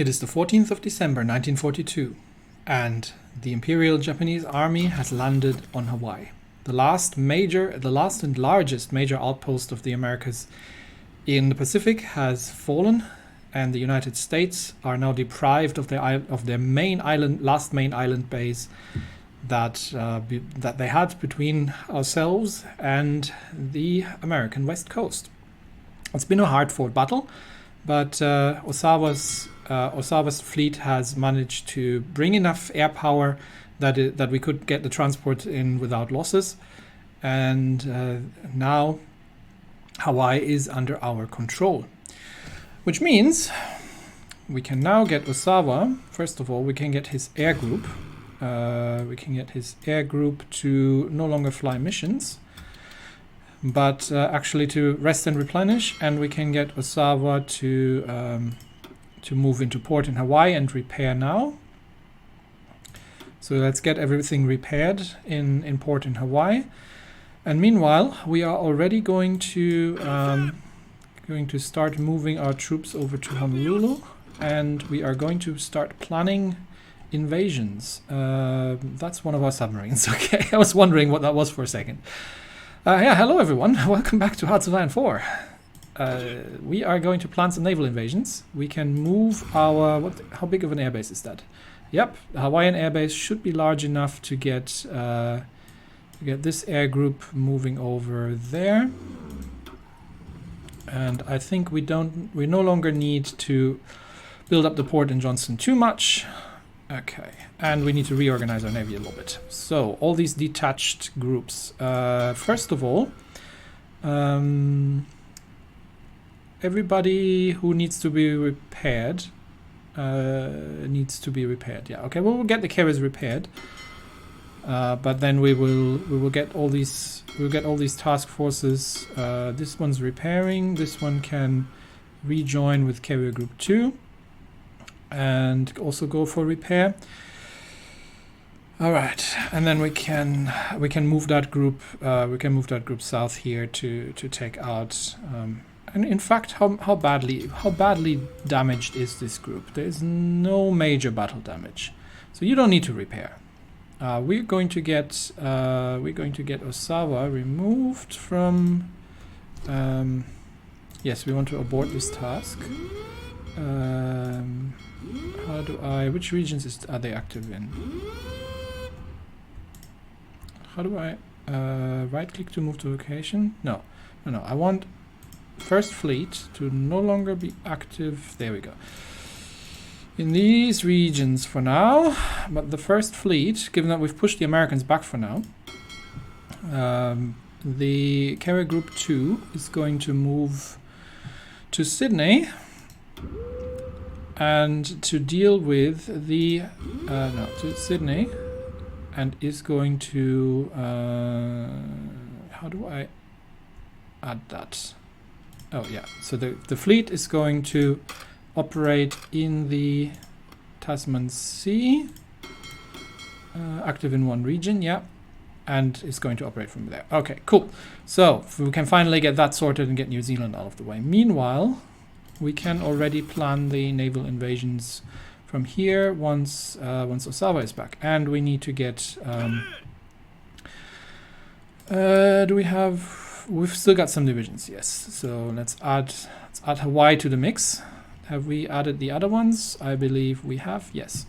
It is the 14th of December 1942, and the Imperial Japanese Army has landed on Hawaii. The last and largest major outpost of the Americas in the Pacific has fallen, and the United States are now deprived of their last main island base that they had between ourselves and the American West Coast. It's been a hard-fought battle, but Osawa's fleet has managed to bring enough air power that we could get the transport in without losses, and now Hawaii is under our control, which means we can now get Osawa. First of all, we can get his air group. To no longer fly missions, but actually to rest and replenish, and we can get Osawa to move into port in Hawaii and repair now. So let's get everything repaired in port in Hawaii, and meanwhile we are already going to start moving our troops over to Honolulu, and we are going to start planning invasions. That's one of our submarines. Okay, I was wondering what that was for a second. Hello everyone. Welcome back to Hearts of Iron 4. We are going to plan some naval invasions. We can move our... how big of an airbase is that? Yep, the Hawaiian airbase should be large enough to get this air group moving over there. And I think we no longer need to build up the port in Johnston too much. Okay, and we need to reorganize our navy a little bit. So, all these detached groups. First of all, everybody who needs to be repaired needs to be repaired. Yeah, okay, well, we'll get the carriers repaired, but then we will get all these task forces. This one's repairing. This one can rejoin with carrier group 2. And also go for repair. All right, and then we can move that group. South here to take out. And in fact, how badly damaged is this group? There is no major battle damage, so you don't need to repair. We're going to get Osawa removed from. Yes, we want to abort this task. Which regions are they active in? How do I right click to move to location? No. I want First Fleet to no longer be active. There we go. In these regions for now, but the First Fleet, given that we've pushed the Americans back for now, the carrier group 2 is going to move to Sydney and to deal with the to Sydney, and is going to how do I add that? Oh yeah, so the fleet is going to operate in the Tasman Sea, active in one region, yeah, and is going to operate from there. Okay, cool. So we can finally get that sorted and get New Zealand out of the way. Meanwhile, we can already plan the naval invasions from here once Osawa is back, and we need to get. We've still got some divisions, yes. So let's add Hawaii to the mix. Have we added the other ones? I believe we have. Yes.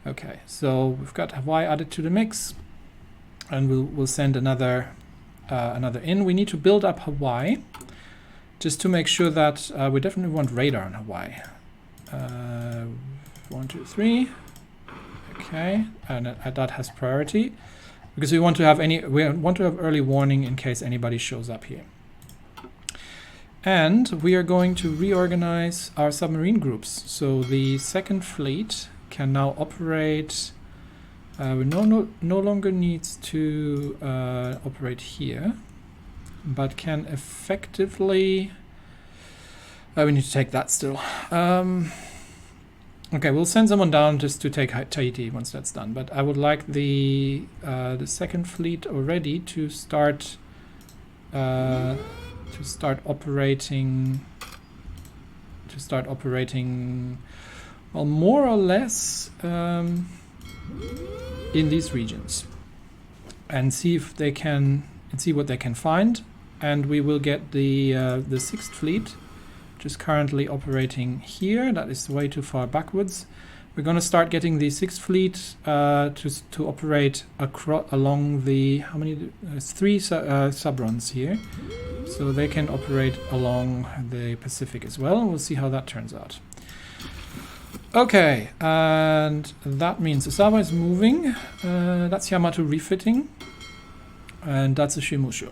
Okay. So we've got Hawaii added to the mix, and we'll send another in. We need to build up Hawaii, just to make sure that we definitely want radar on Hawaii. 1, 2, 3. Okay, and that has priority because we want to have early warning in case anybody shows up here. And we are going to reorganize our submarine groups. So the Second Fleet can now operate. We no longer needs to operate here, but can effectively. We need to take that still. Okay, we'll send someone down just to take Tahiti once that's done. But I would like the Second Fleet already to start operating well, more or less in these regions, and see if they can, and see what they can find. And we will get the Sixth Fleet, which is currently operating here. That is way too far backwards. We're going to start getting the Sixth Fleet to operate along the, how many? There's 3 subruns here, so they can operate along the Pacific as well. We'll see how that turns out. Okay, and that means Osawa is moving. That's Yamato refitting, and that's a Shimusho.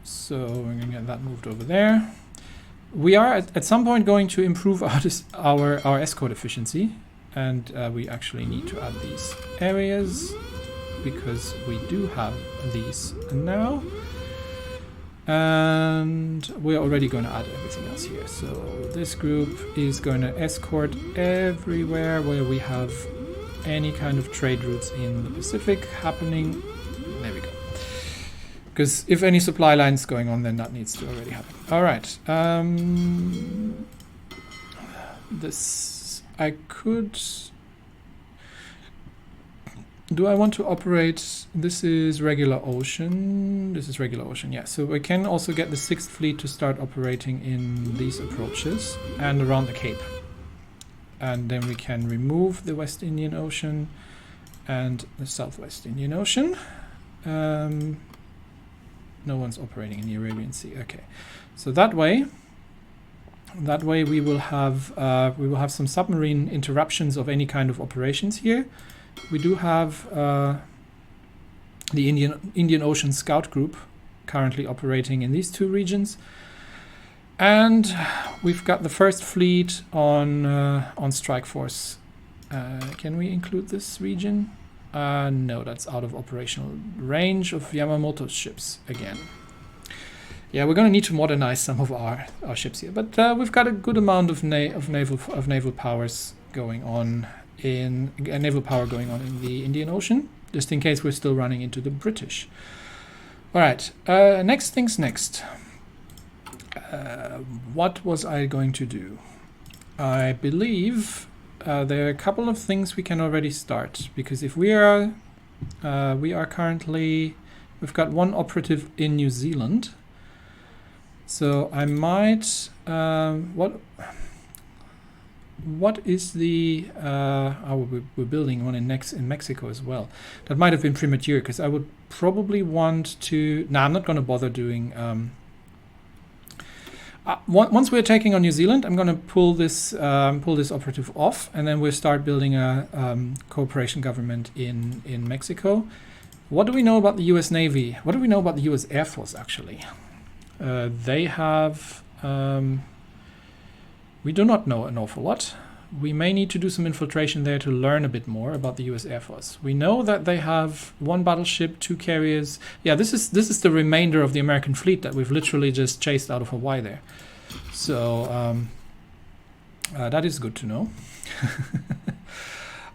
So we're going to get that moved over there. We are at some point going to improve our escort efficiency, and we actually need to add these areas because we do have these now. And we're already going to add everything else here. So this group is going to escort everywhere where we have any kind of trade routes in the Pacific happening. There we go. Because if any supply lines going on, then that needs to already happen. All right. This I could. Do I want to operate? This is regular ocean. This is regular ocean, yeah. So we can also get the Sixth Fleet to start operating in these approaches and around the Cape. And then we can remove the West Indian Ocean and the Southwest Indian Ocean. No one's operating in the Arabian Sea. Okay, so that way we will have some submarine interruptions of any kind of operations here. We do have the Indian Ocean Scout Group currently operating in these 2 regions, and we've got the First Fleet on Strike Force. Can we include this region? No, that's out of operational range of Yamamoto's ships again. Yeah, we're going to need to modernize some of our ships here, but we've got a good amount of naval powers going on in the Indian Ocean, just in case we're still running into the British. All right, next things next. What was I going to do? I believe there are a couple of things we can already start, because if we are currently, we've got 1 operative in New Zealand, so I might what is the we're building one in Mexico as well. That might have been premature, because I would probably want to. No, I'm not going to bother doing. Once we're taking on New Zealand, I'm going to pull this operative off, and then we'll start building a cooperation government in Mexico. What do we know about the U.S. Navy? What do we know about the U.S. Air Force, actually? They have. We do not know an awful lot. We may need to do some infiltration there to learn a bit more about the U.S. Air Force. We know that they have 1 battleship, 2 carriers. Yeah, this is the remainder of the American fleet that we've literally just chased out of Hawaii there. So that is good to know.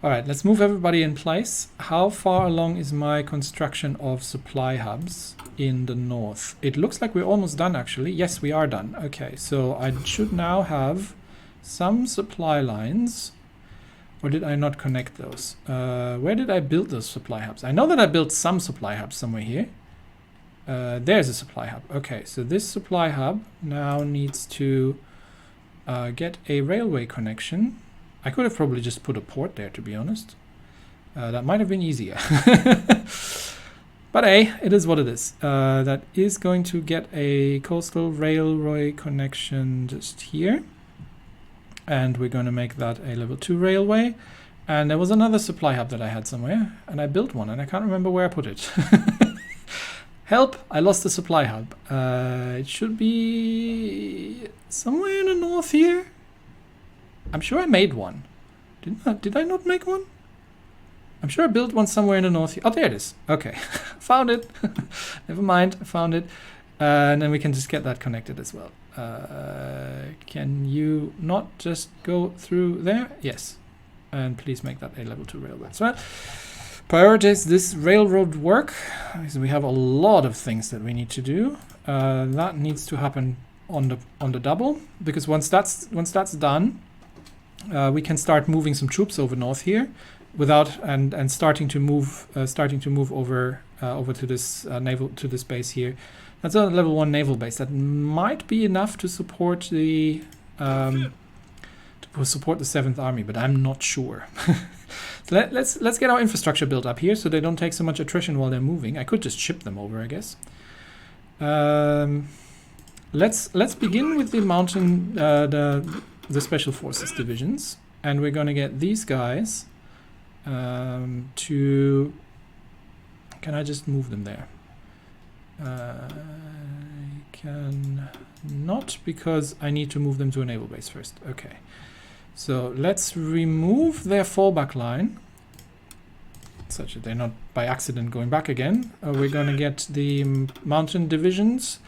All right, let's move everybody in place. How far along is my construction of supply hubs in the north? It looks like we're almost done, actually. Yes, we are done. Okay, so I should now have some supply lines. Or did I not connect those? Where did I build those supply hubs? I know that I built some supply hubs somewhere here. There's a supply hub. Okay, so this supply hub now needs to get a railway connection. I could have probably just put a port there, to be honest. That might have been easier. But hey, it is what it is. That is going to get a coastal railway connection just here. And we're going to make that a level 2 railway. And there was another supply hub that I had somewhere, and I built one, and I can't remember where I put it. Help! I lost the supply hub. It should be somewhere in the north here. I'm sure I made one. Did I not make one? I'm sure I built one somewhere in the north here. Oh, there it is. Okay, found it. Never mind, I found it. And then we can just get that connected as well. Can you not just go through there? Yes. And please make that a level 2 railway as well. Prioritize this railroad work. So we have a lot of things that we need to do. That needs to happen on the double, because once that's done, we can start moving some troops over north here, without and starting to move over to this base here. That's a level 1 naval base. That might be enough to support the 7th Army, but I'm not sure. So let's get our infrastructure built up here, so they don't take so much attrition while they're moving. I could just ship them over, I guess. Let's begin with the mountain, the special forces divisions, and we're going to get these guys to. Can I just move them there? I can not, because I need to move them to a naval base first. Okay, so let's remove their fallback line, such that they're not by accident going back again. We're going to get the mountain divisions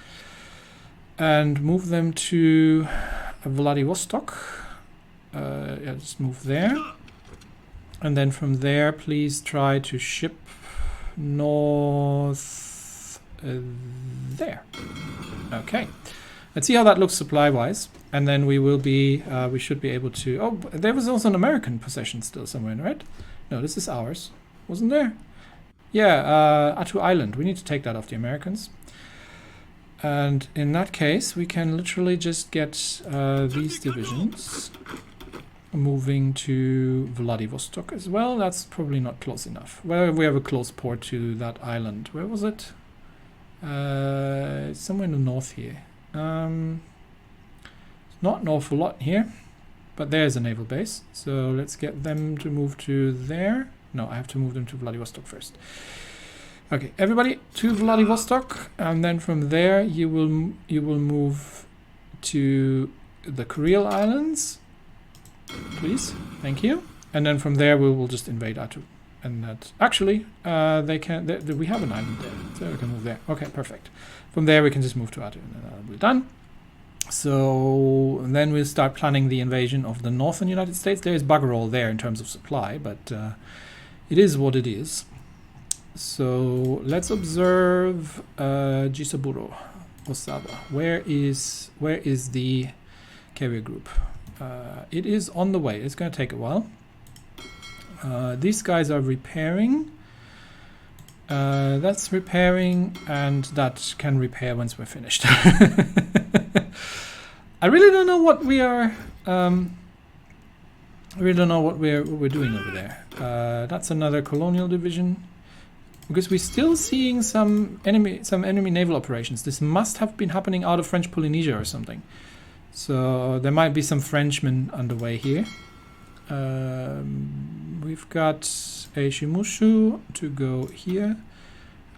and move them to Vladivostok. Yeah, just move there. And then from there, please try to ship north there. Okay. Let's see how that looks supply-wise. And then we will be, we should be able to... Oh, there was also an American possession still somewhere, right? No, this is ours. Wasn't there? Yeah, Attu Island. We need to take that off the Americans. And in that case, we can literally just get these divisions moving to Vladivostok as well. That's probably not close enough. Well, we have a close port to that island. Where was it? It's somewhere in the north here. Not an awful lot here, but there's a naval base. So let's get them to move to there. No, I have to move them to Vladivostok first. Okay, everybody to Vladivostok, and then from there you will move to the Kuril Islands, please. Thank you. And then from there we will just invade Attu. And that actually they can. We have an island there, so we can move there. Okay, perfect. From there we can just move to Attu, and then we're done. So then we'll start planning the invasion of the northern United States. There is bugger all there in terms of supply, but it is what it is. So let's observe Jisaburo, Osawa. Where is the carrier group? It is on the way. It's going to take a while. These guys are repairing. That's repairing, and that can repair once we're finished. I really don't know what we are. I really don't know what we're doing over there. That's another colonial division. Because we're still seeing some enemy naval operations. This must have been happening out of French Polynesia or something. So there might be some Frenchmen underway here. We've got a Shimushu to go here,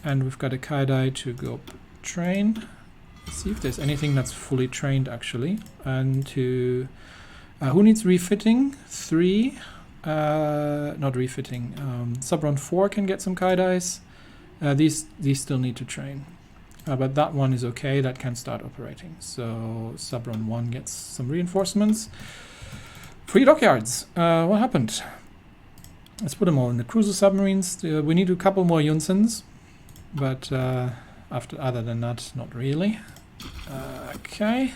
and we've got a Kaidai to go train. Let's see if there's anything that's fully trained actually. And to who needs refitting? 3. Not refitting. Subron 4 can get some Kaidais. These still need to train. But that one is okay. That can start operating. So Subron 1 gets some reinforcements. Free dockyards. What happened? Let's put them all in the cruiser submarines. We need a couple more Yunsens. But other than that, not really. Okay.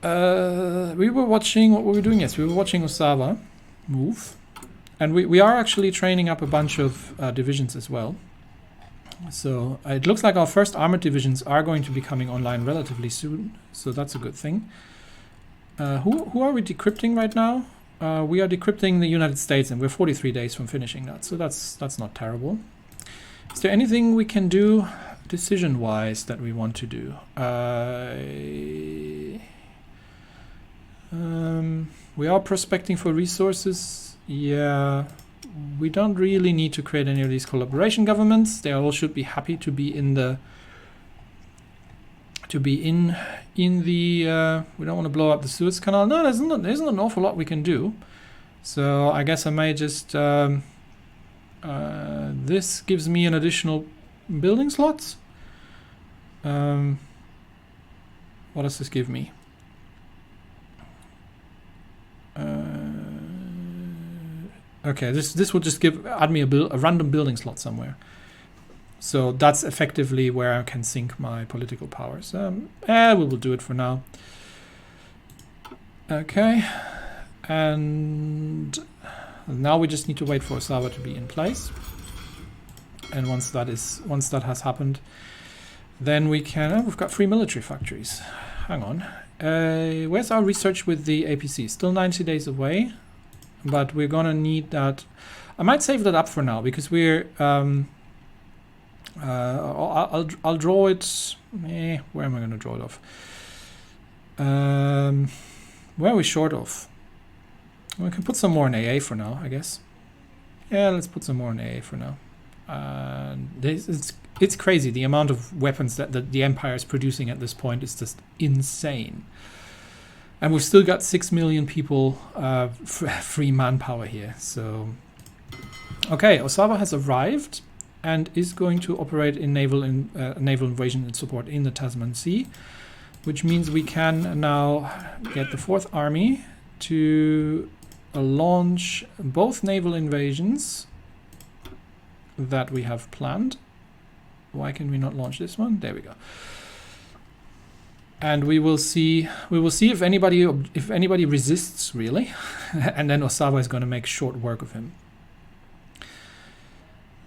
We were watching, what were we doing? Yes, we were watching Osawa move. And we are actually training up a bunch of divisions as well. So it looks like our first armored divisions are going to be coming online relatively soon. So that's a good thing. Who are we decrypting right now? We are decrypting the United States, and we're 43 days from finishing that. So that's not terrible. Is there anything we can do decision-wise that we want to do? We are prospecting for resources. Yeah, we don't really need to create any of these collaboration governments. They all should be happy to be in the we don't want to blow up the Suez Canal. No, there's not an awful lot we can do. So I guess I may just this gives me an additional building slots. What does this give me? Okay, this will just add me a random building slot somewhere. So that's effectively where I can sink my political powers. We will do it for now. Okay, and now we just need to wait for Osawa to be in place. And once that has happened, then we can. Oh, we've got 3 military factories. Hang on. Where's our research with the APC? Still 90 days away, but we're gonna need that. I might save that up for now because we're. I'll draw it. Where am I gonna draw it off? Where are we short of? We can put some more in AA for now, I guess. Yeah, let's put some more in AA for now. It's crazy. The amount of weapons that the Empire is producing at this point is just insane. And we've still got 6 million people free manpower here. So, okay, Osawa has arrived and is going to operate in naval invasion and support in the Tasman Sea, which means we can now get the 4th Army to launch both naval invasions that we have planned. Why can we not launch this one? There we go. And we will see if anybody resists really, and then Osawa is going to make short work of him.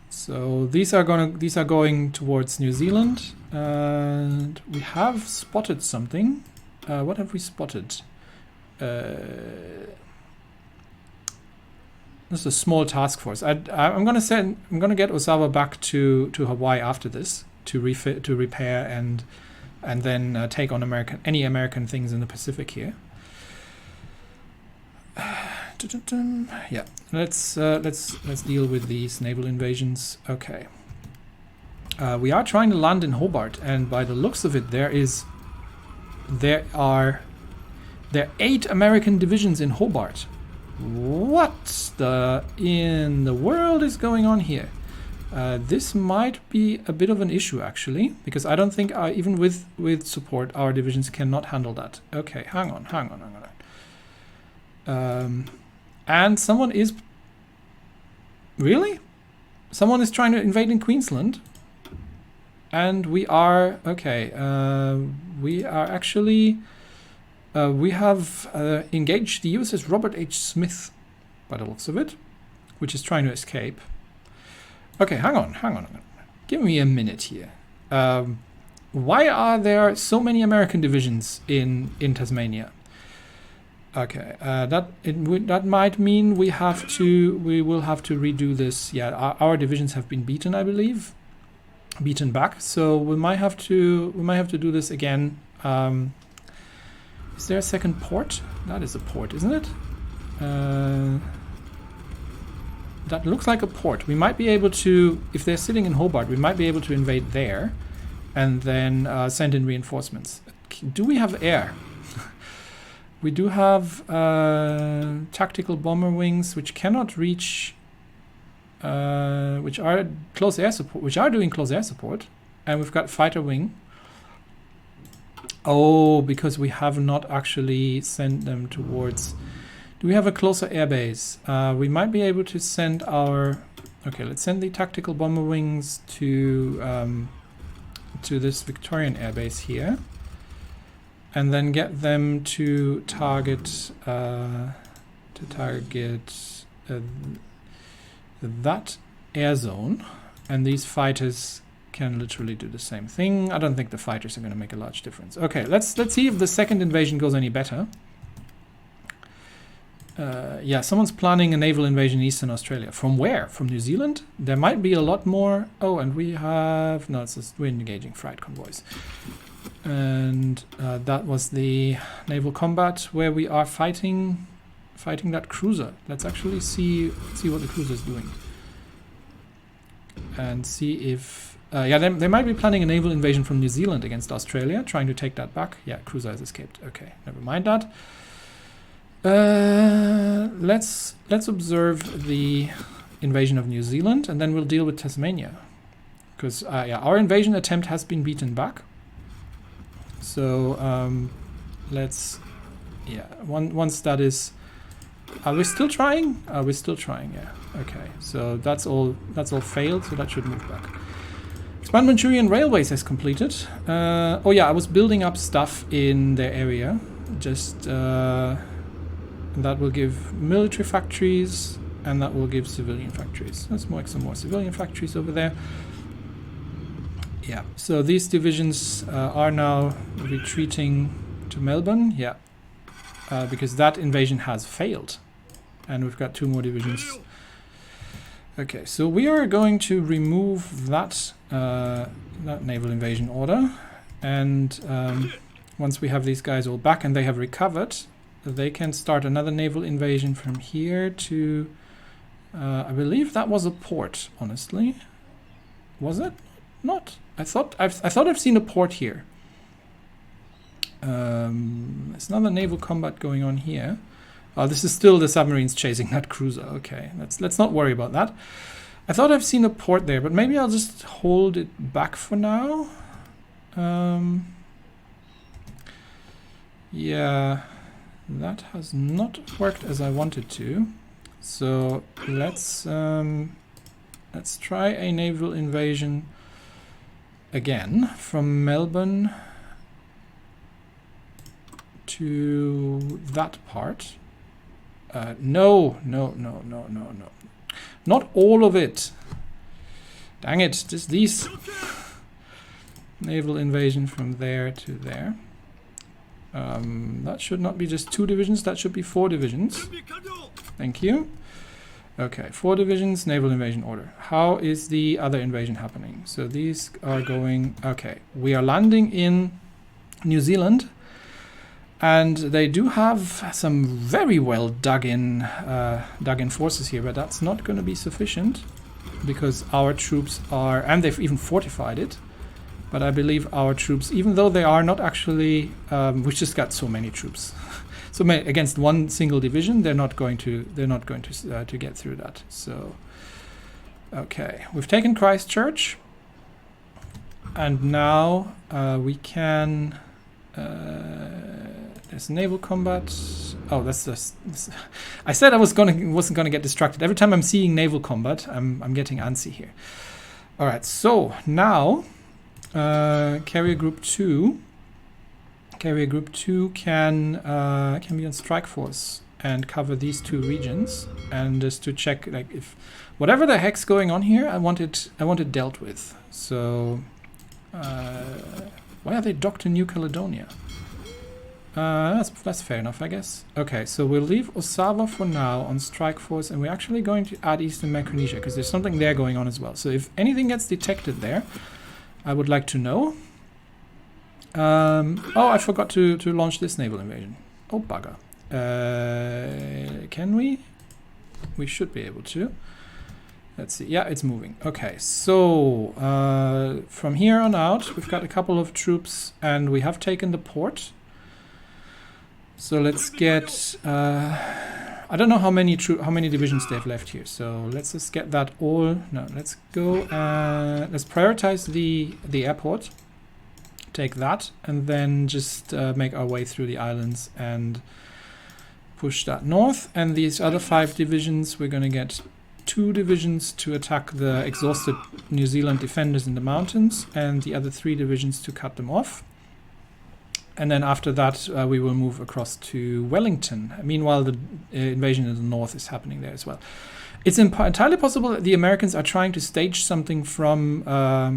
So these are going towards New Zealand, and we have spotted something. What have we spotted? This is a small task force. I'm gonna get Osawa back to Hawaii after this to repair and then take on any American things in the Pacific here. Yeah, let's deal with these naval invasions. Okay, we are trying to land in Hobart, and by the looks of it, there are 8 American divisions in Hobart. What in the world is going on here? This might be a bit of an issue actually, because I don't think even with support our divisions cannot handle that. Okay, hang on. And someone is trying to invade in Queensland, and we are actually. We have engaged the USS Robert H. Smith, by the looks of it, which is trying to escape. Okay, hang on. Give me a minute here. Why are there so many American divisions in Tasmania? Okay, that might mean we will have to redo this. Yeah, our divisions have been beaten, I believe, beaten back. So we might have to do this again. Is there a second port? That is a port, isn't it? That looks like a port. We might be able to, if they're sitting in Hobart, we might be able to invade there and then send in reinforcements. Do we have air? We do have tactical bomber wings, which cannot reach, which are doing close air support, and we've got fighter wing. Oh, because we have not actually sent them towards. Do we have a closer airbase? We might be able to send our. Okay, let's send the tactical bomber wings to this Victorian airbase here, and then get them to target that air zone, and these fighters can literally do the same thing. I don't think the fighters are going to make a large difference. Okay, let's see if the second invasion goes any better. Yeah, someone's planning a naval invasion in Eastern Australia. From where? From New Zealand? There might be a lot more. Oh, and we have... No, it's just we're engaging freight convoys. And that was the naval combat where we are fighting that cruiser. Let's actually see what the cruiser is doing. And see if... yeah, they might be planning a naval invasion from New Zealand against Australia, trying to take that back. Yeah, cruiser has escaped. Okay, never mind that. Let's observe the invasion of New Zealand, and then we'll deal with Tasmania. Because yeah, our invasion attempt has been beaten back. So let's... Yeah, once that is... Are we still trying? We're still trying, yeah. Okay, so that's all failed, so that should move back. Expand Manchurian Railways has completed. Oh yeah, I was building up stuff in their area. Just And that will give military factories, and that will give civilian factories. Let's make some more civilian factories over there. Yeah, so these divisions are now retreating to Melbourne. Yeah, because that invasion has failed. And we've got 2 more divisions. Okay, so we are going to remove that, that naval invasion order. And once we have these guys all back and they have recovered, they can start another naval invasion from here to... I believe that was a port, honestly. Was it? Not. I thought I've seen a port here. There's another naval combat going on here. Oh, this is still the submarines chasing that cruiser. Okay, let's not worry about that. I thought I've seen a port there, but maybe I'll just hold it back for now. Yeah, that has not worked as I wanted to. So let's try a naval invasion again from Melbourne to that part. No. Not all of it. Dang it, just these. Naval invasion from there to there. That should not be just 2 divisions, that should be 4 divisions. Thank you. Okay, 4 divisions, naval invasion order. How is the other invasion happening? So these are going... Okay, we are landing in New Zealand. And they do have some very well dug in forces here, but that's not going to be sufficient because our troops are... And they've even fortified it. But I believe our troops, even though they are not actually... we've just got so many troops. So against one single division, they're not going to get through that. So, okay, we've taken Christchurch, and now we can. There's naval combat. Oh, that's just. I said I wasn't gonna get distracted. Every time I'm seeing naval combat, I'm getting antsy here. All right, so now carrier group 2. Carrier Group 2 can be on strike force and cover these 2 regions, and just to check, like, if whatever the heck's going on here, I want it dealt with. So why are they docked in New Caledonia? That's fair enough, I guess. Okay, so we'll leave Osawa for now on strike force, and we're actually going to add Eastern Micronesia because there's something there going on as well. So if anything gets detected there, I would like to know. Oh, I forgot to launch this naval invasion. Oh, bugger. Can we? We should be able to. Let's see. Yeah, it's moving. Okay, so from here on out, we've got a couple of troops, and we have taken the port. So let's get... I don't know how many divisions they have left here. So let's just get that all... No, let's go... let's prioritize the airport. Take that, and then just make our way through the islands and push that north. And these other 5 divisions, we're going to get 2 divisions to attack the exhausted New Zealand defenders in the mountains, and the other 3 divisions to cut them off. And then after that, we will move across to Wellington. Meanwhile, the invasion in the north is happening there as well. It's entirely possible that the Americans are trying to stage something from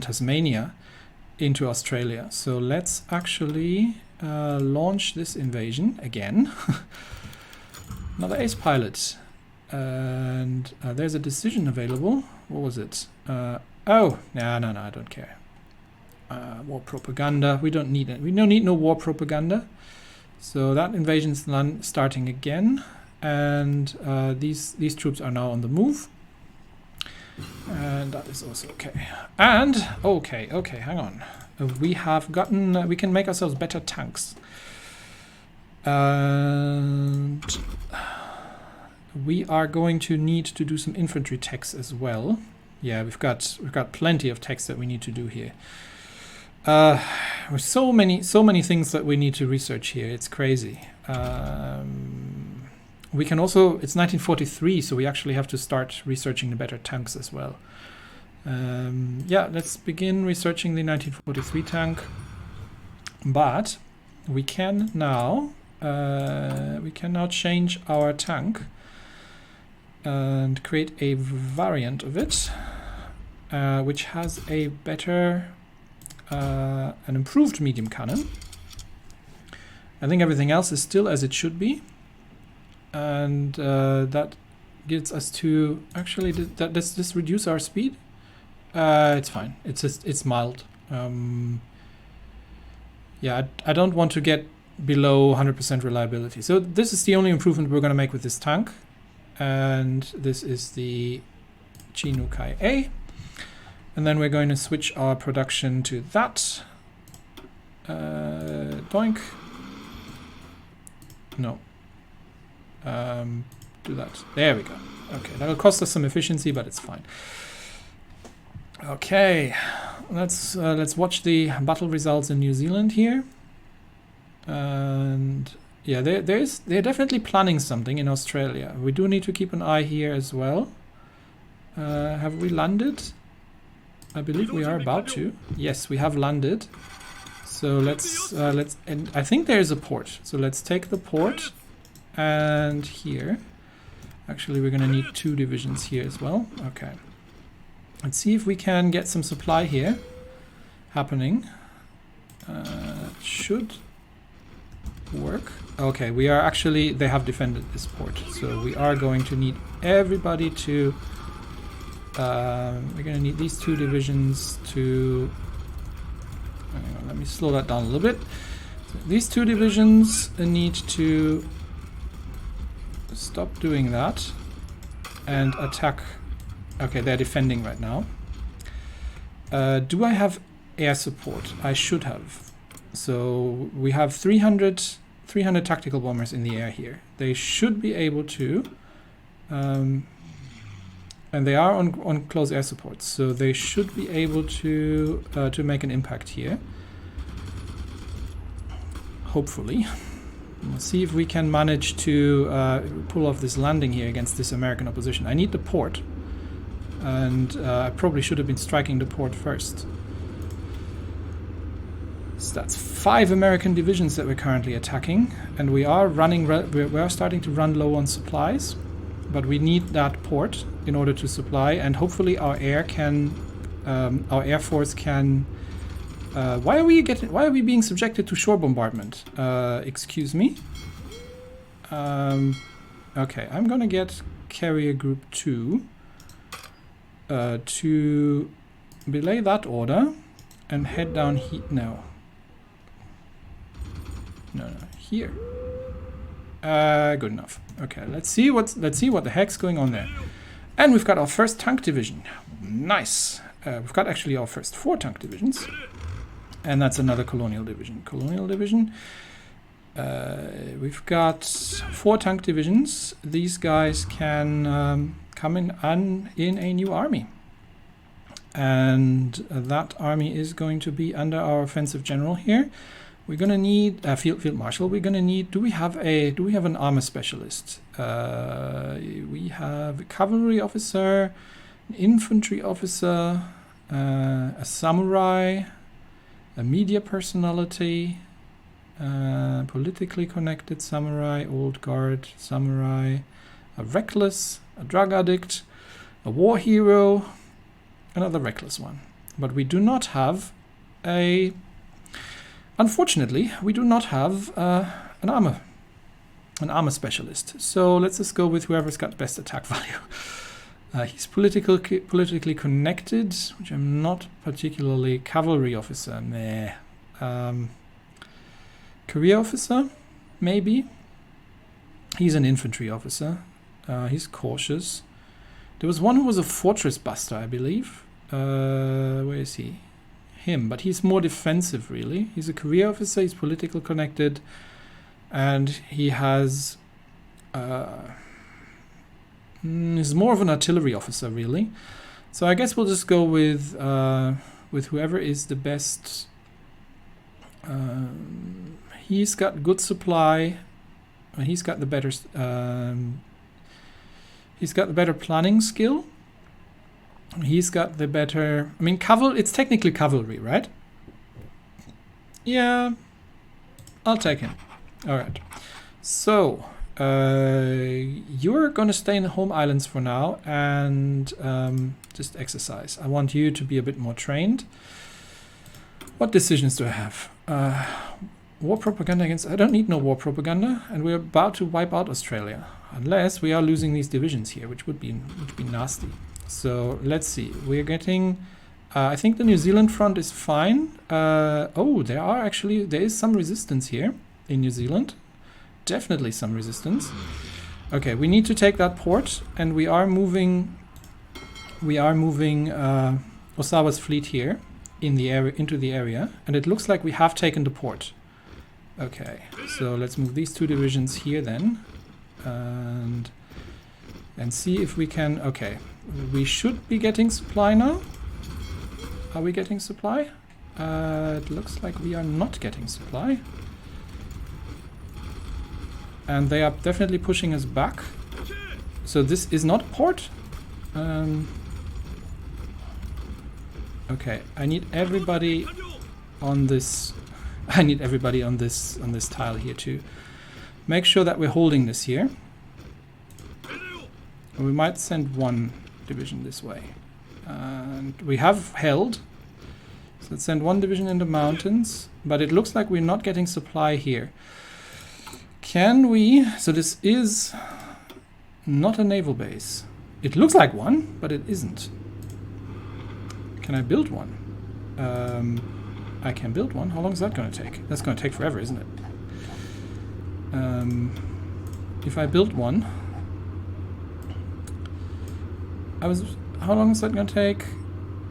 Tasmania into Australia. So let's actually launch this invasion again. Another ace pilot. And there's a decision available. What was it? Oh, no, I don't care. War propaganda. We don't need it. We don't need no war propaganda. So that invasion's starting again. And these troops are now on the move. And that is also okay. And okay, hang on. We have gotten. We can make ourselves better tanks. And we are going to need to do some infantry techs as well. Yeah, we've got plenty of techs that we need to do here. There's so many things that we need to research here. It's crazy. We can also, it's 1943, so we actually have to start researching the better tanks as well. Yeah, let's begin researching the 1943 tank. But we can now we can now change our tank and create a variant of it, which has a better, an improved medium cannon. I think everything else is still as it should be, and that gets us to, actually, does this reduce our speed? It's fine. It's mild. Yeah, I don't want to get below 100% reliability. So this is the only improvement we're going to make with this tank. And this is the Chinook A. And then we're going to switch our production to that. Doink. No. Do that. There we go. Okay, that'll cost us some efficiency, but it's fine. Okay, let's watch the battle results in New Zealand here. And yeah, they're definitely planning something in Australia. We do need to keep an eye here as well. Have we landed? I believe we are about to. Yes, we have landed. So let's and I think there is a port. So let's take the port, and here. Actually, we're gonna need 2 divisions here as well. Okay. Let's see if we can get some supply here happening. Should work. Okay, we are actually, they have defended this port, so we are going to need everybody to, we're going to need these 2 divisions to, hang on, let me slow that down a little bit. So these 2 divisions need to stop doing that and attack. Okay, they're defending right now. Do I have air support? I should have. So we have 300 tactical bombers in the air here. They should be able to, and they are on close air support, so they should be able to make an impact here. Hopefully. We'll see if we can manage to pull off this landing here against this American opposition. I need the port. And I probably should have been striking the port first. So that's 5 American divisions that we're currently attacking, and we are running. We are starting to run low on supplies, but we need that port in order to supply. And hopefully, our air force can. Why are we being subjected to shore bombardment? Excuse me. Okay, I'm gonna get carrier group 2. To belay that order and head down here. No, here. Good enough. Okay, let's see what the heck's going on there. And we've got our first tank division. Nice. We've got actually our first 4 tank divisions, and that's another colonial division. We've got 4 tank divisions. These guys can come in a new army, and that army is going to be under our offensive general here. We're going to need a field marshal. We're going to need. Do we have an armor specialist? We have a cavalry officer, an infantry officer, a samurai, a media personality, politically connected samurai, old guard samurai, a reckless, a drug addict, a war hero, another reckless one. But we do not have unfortunately, we do not have an armor specialist. So let's just go with whoever's got best attack value. He's politically connected, which I'm not particularly. Cavalry officer, meh. Career officer, maybe. He's an infantry officer. He's cautious. There was one who was a fortress buster, I believe. Where is he? Him, but he's more defensive, really. He's a career officer, he's politically connected, and he has... he's more of an artillery officer, really. So I guess we'll just go with whoever is the best. He's got good supply. He's got the better... he's got the better planning skill. He's got the better... I mean, it's technically cavalry, right? Yeah, I'll take him. All right. So you're going to stay in the home islands for now and just exercise. I want you to be a bit more trained. What decisions do I have? War propaganda against... I don't need no war propaganda, and we're about to wipe out Australia. Unless we are losing these divisions here, which would be nasty. So let's see. We're getting... I think the New Zealand front is fine. Oh, there is some resistance here in New Zealand. Definitely some resistance. Okay, we need to take that port, and we are moving Osawa's fleet here in the area, into the area, and it looks like we have taken the port. Okay, so let's move these two divisions here then, and see if we can... Okay, we should be getting supply now. Are we getting supply? It looks like we are not getting supply. And they are definitely pushing us back. So this is not a port. Okay, I need everybody on this. I need everybody on this tile here to make sure that we're holding this here. We might send one division this way. And we have held. So let's send one division in the mountains. But it looks like we're not getting supply here. Can we... So this is not a naval base. It looks like one, but it isn't. Can I build one? I can build one. How long is that going to take? That's going to take forever, isn't it? If I build one... How long is that going to take?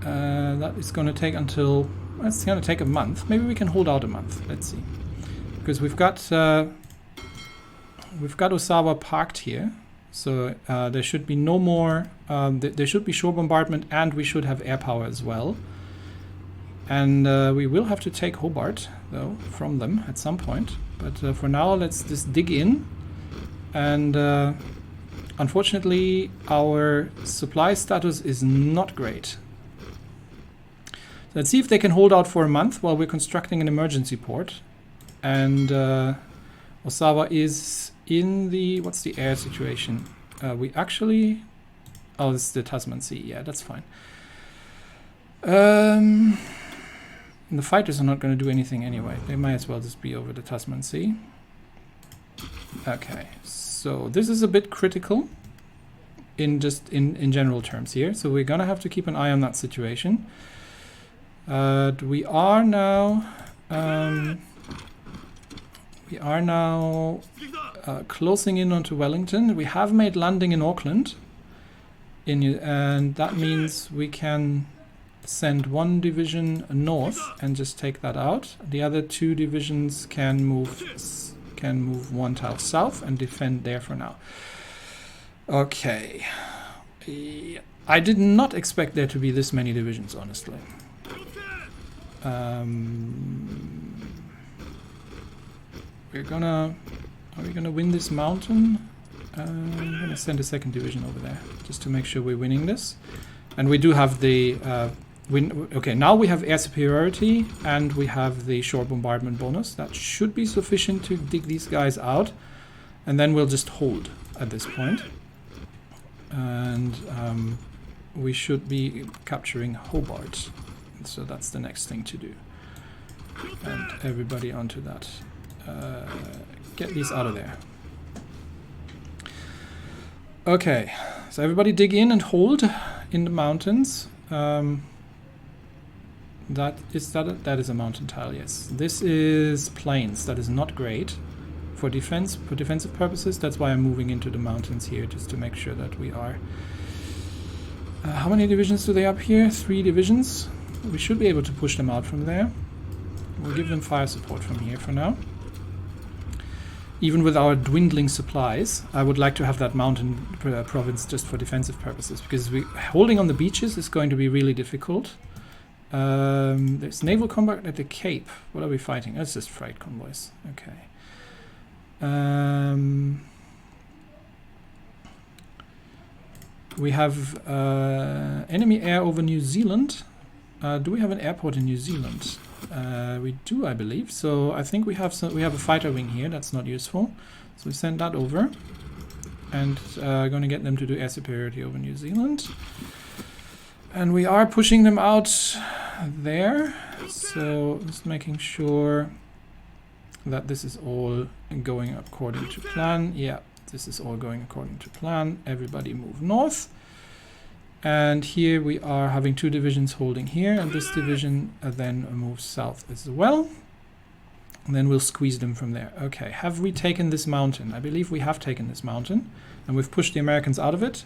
That is going to take until... Well, it's going to take a month. Maybe we can hold out a month. Let's see. Because we've got Osawa parked here. So there should be no more... there should be shore bombardment, and we should have air power as well. And we will have to take Hobart, though, from them at some point. But for now, let's just dig in. And unfortunately, our supply status is not great. So let's see if they can hold out for a month while we're constructing an emergency port. And Osawa is in the... What's the air situation? We actually... Oh, this is the Tasman Sea. Yeah, that's fine. The fighters are not going to do anything anyway. They might as well just be over the Tasman Sea. Okay, so this is a bit critical in general terms here. So we're going to have to keep an eye on that situation. We are now closing in onto Wellington. We have made landing in Auckland, and that means we can send one division north and just take that out. The other two divisions can move one tile south and defend there for now. Okay. I did not expect there to be this many divisions, honestly. Are we gonna win this mountain? I'm gonna send a second division over there just to make sure we're winning this. And we do have the okay, now we have air superiority and we have the shore bombardment bonus. That should be sufficient to dig these guys out, and then we'll just hold at this point. And we should be capturing Hobart. So that's the next thing to do. And everybody onto that. Get these out of there. Okay, so everybody dig in and hold in the mountains. That is a mountain tile, yes. This is plains. That is not great for defense, for defensive purposes. That's why I'm moving into the mountains here, just to make sure that we are... how many divisions do they have here? 3 divisions. We should be able to push them out from there. We'll give them fire support from here for now. Even with our dwindling supplies, I would like to have that mountain province just for defensive purposes, because holding on the beaches is going to be really difficult. There's naval combat at the Cape. What are we fighting? That's just freight convoys. Okay. We have enemy air over New Zealand. Do we have an airport in New Zealand? We do, I believe. So I think we have a fighter wing here. That's not useful. So we send that over, and going to get them to do air superiority over New Zealand. And we are pushing them out there. So just making sure that this is all going according to plan. Yeah, this is all going according to plan. Everybody move north. And here we are having 2 divisions holding here, and this division then moves south as well. And then we'll squeeze them from there. Okay, have we taken this mountain? I believe we have taken this mountain, and we've pushed the Americans out of it.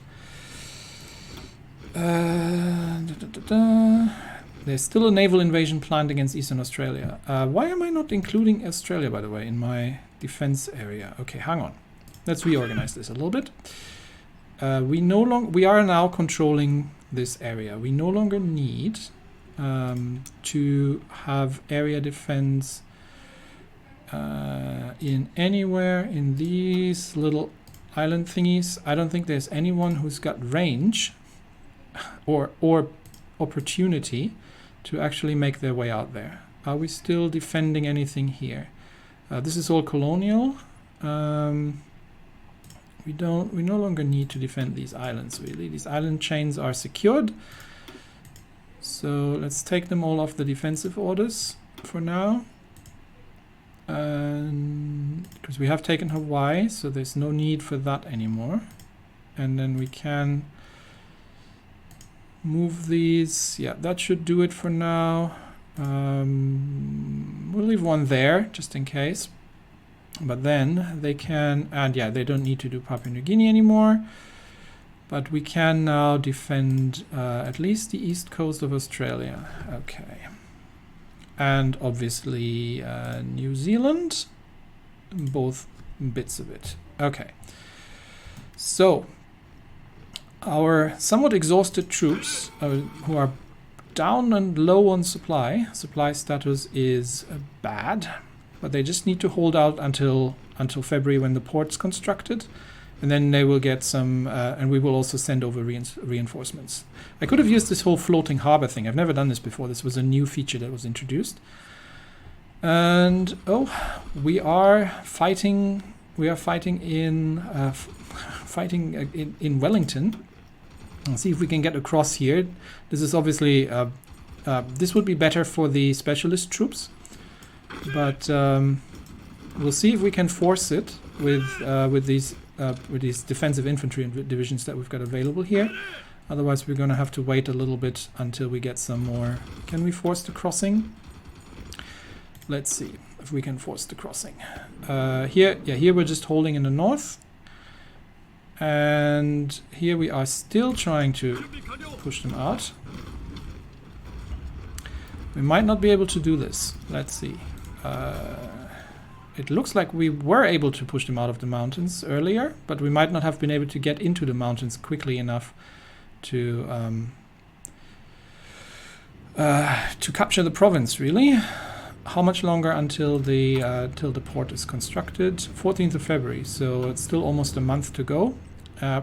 There's still a naval invasion planned against Eastern Australia. Why am I not including Australia, by the way, in my defense area? Okay, hang on. Let's reorganize this a little bit. We are now controlling this area. We no longer need to have area defense in anywhere in these little island thingies. I don't think there's anyone who's got range or opportunity to actually make their way out there. Are we still defending anything here? This is all colonial. We no longer need to defend these islands, really. These island chains are secured. So let's take them all off the defensive orders for now. Because we have taken Hawaii, so there's no need for that anymore. And then we can move these. Yeah, that should do it for now. We'll leave one there, just in case. But then they can, and yeah, they don't need to do Papua New Guinea anymore. But we can now defend at least the east coast of Australia. Okay. And obviously New Zealand, both bits of it. Okay. So our somewhat exhausted troops who are down and low on supply status is bad. But they just need to hold out until February, when the port's constructed, and then they will get some, and we will also send over reinforcements. I could have used this whole floating harbor thing. I've never done this before. This was a new feature that was introduced. And we are fighting. We are fighting in Wellington. Let's see if we can get across here. This is obviously this would be better for the specialist troops. But we'll see if we can force it with these defensive infantry divisions that we've got available here. Otherwise, we're going to have to wait a little bit until we get some more. Can we force the crossing? Let's see if we can force the crossing. Here we're just holding in the north, and here we are still trying to push them out. We might not be able to do this. Let's see. It looks like we were able to push them out of the mountains earlier, but we might not have been able to get into the mountains quickly enough to capture the province, really. How much longer until the port is constructed? 14th of February, so it's still almost a month to go.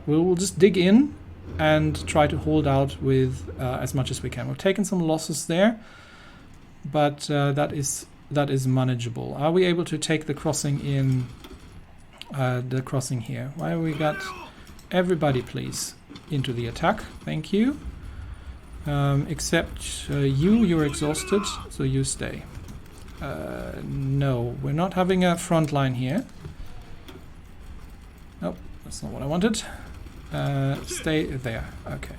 We'll just dig in and try to hold out with as much as we can. We've taken some losses there, but that is manageable. Are we able to take the crossing in? The crossing here. Why have we got everybody, please, into the attack? Thank you. Except you're exhausted, so you stay. No, we're not having a front line here. Nope, that's not what I wanted. Stay there. Okay.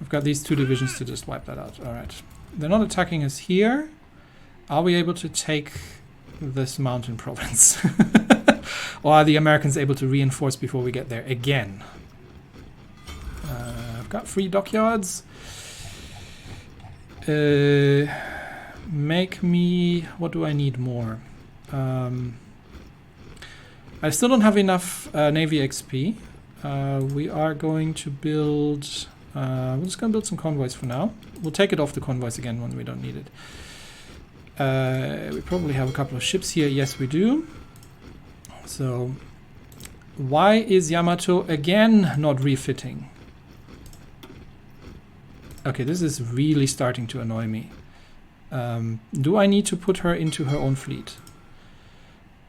We've got these 2 divisions to just wipe that out. All right. They're not attacking us here. Are we able to take this mountain province? Or are the Americans able to reinforce before we get there again? I've got 3 dockyards. Make me... What do I need more? I still don't have enough Navy XP. We are going to build... we're just going to build some convoys for now. We'll take it off the convoys again when we don't need it. We probably have a couple of ships here. Yes, we do. So, why is Yamato again not refitting? Okay, this is really starting to annoy me. Do I need to put her into her own fleet?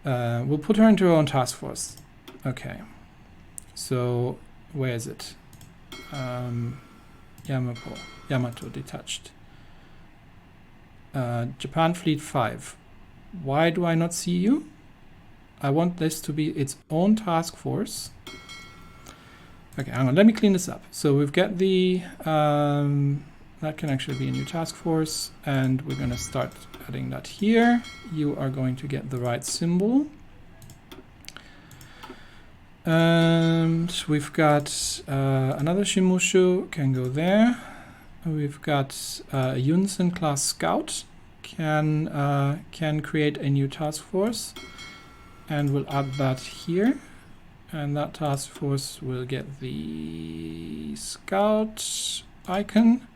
We'll put her into her own task force. Okay. So, where is it? Yamato detached. Japan Fleet 5. Why do I not see you? I want this to be its own task force. Okay, hang on, let me clean this up. So we've got the, that can actually be a new task force, and we're gonna start adding that here. You are going to get the right symbol. And we've got another Shimushu, can go there. We've got a Yunsen class scout, can create a new task force, and we'll add that here. And that task force will get the scout icon,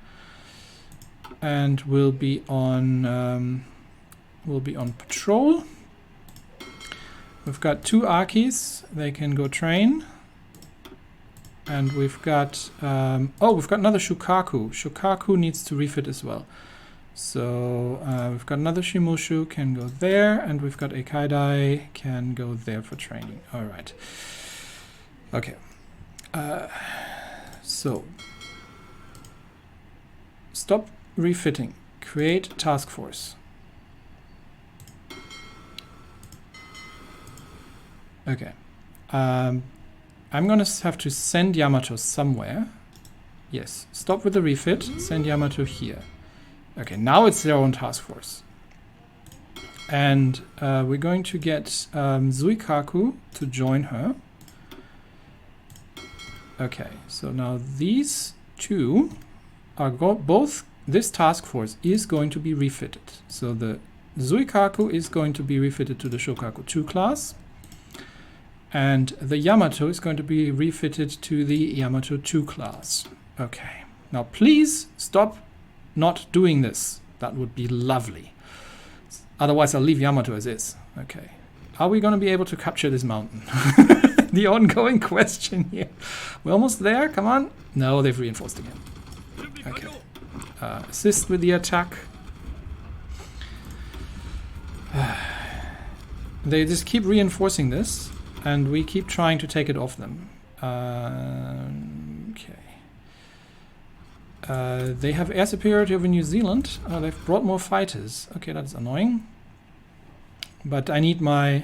and will be on patrol. We've got 2 Akis, they can go train. And we've got we've got another Shukaku. Shukaku needs to refit as well. So we've got another Shimushu, can go there, and we've got a Kaidai, can go there for training. All right. Okay. So stop refitting. Create task force. Okay. I'm going to have to send Yamato somewhere. Yes. Stop with the refit. Send Yamato here. Okay, now it's their own task force. And we're going to get Zuikaku to join her. Okay, so now these two are both, this task force is going to be refitted. So the Zuikaku is going to be refitted to the Shokaku 2 class. And the Yamato is going to be refitted to the Yamato 2 class. Okay, now please stop not doing this. That would be lovely. Otherwise I'll leave Yamato as is. Okay, are we going to be able to capture this mountain? The ongoing question here. We're almost there, come on. No, they've reinforced again. Okay, assist with the attack. They just keep reinforcing this, and we keep trying to take it off them. Okay. They have air superiority over New Zealand. Oh, they've brought more fighters. Okay, that's annoying. But I need my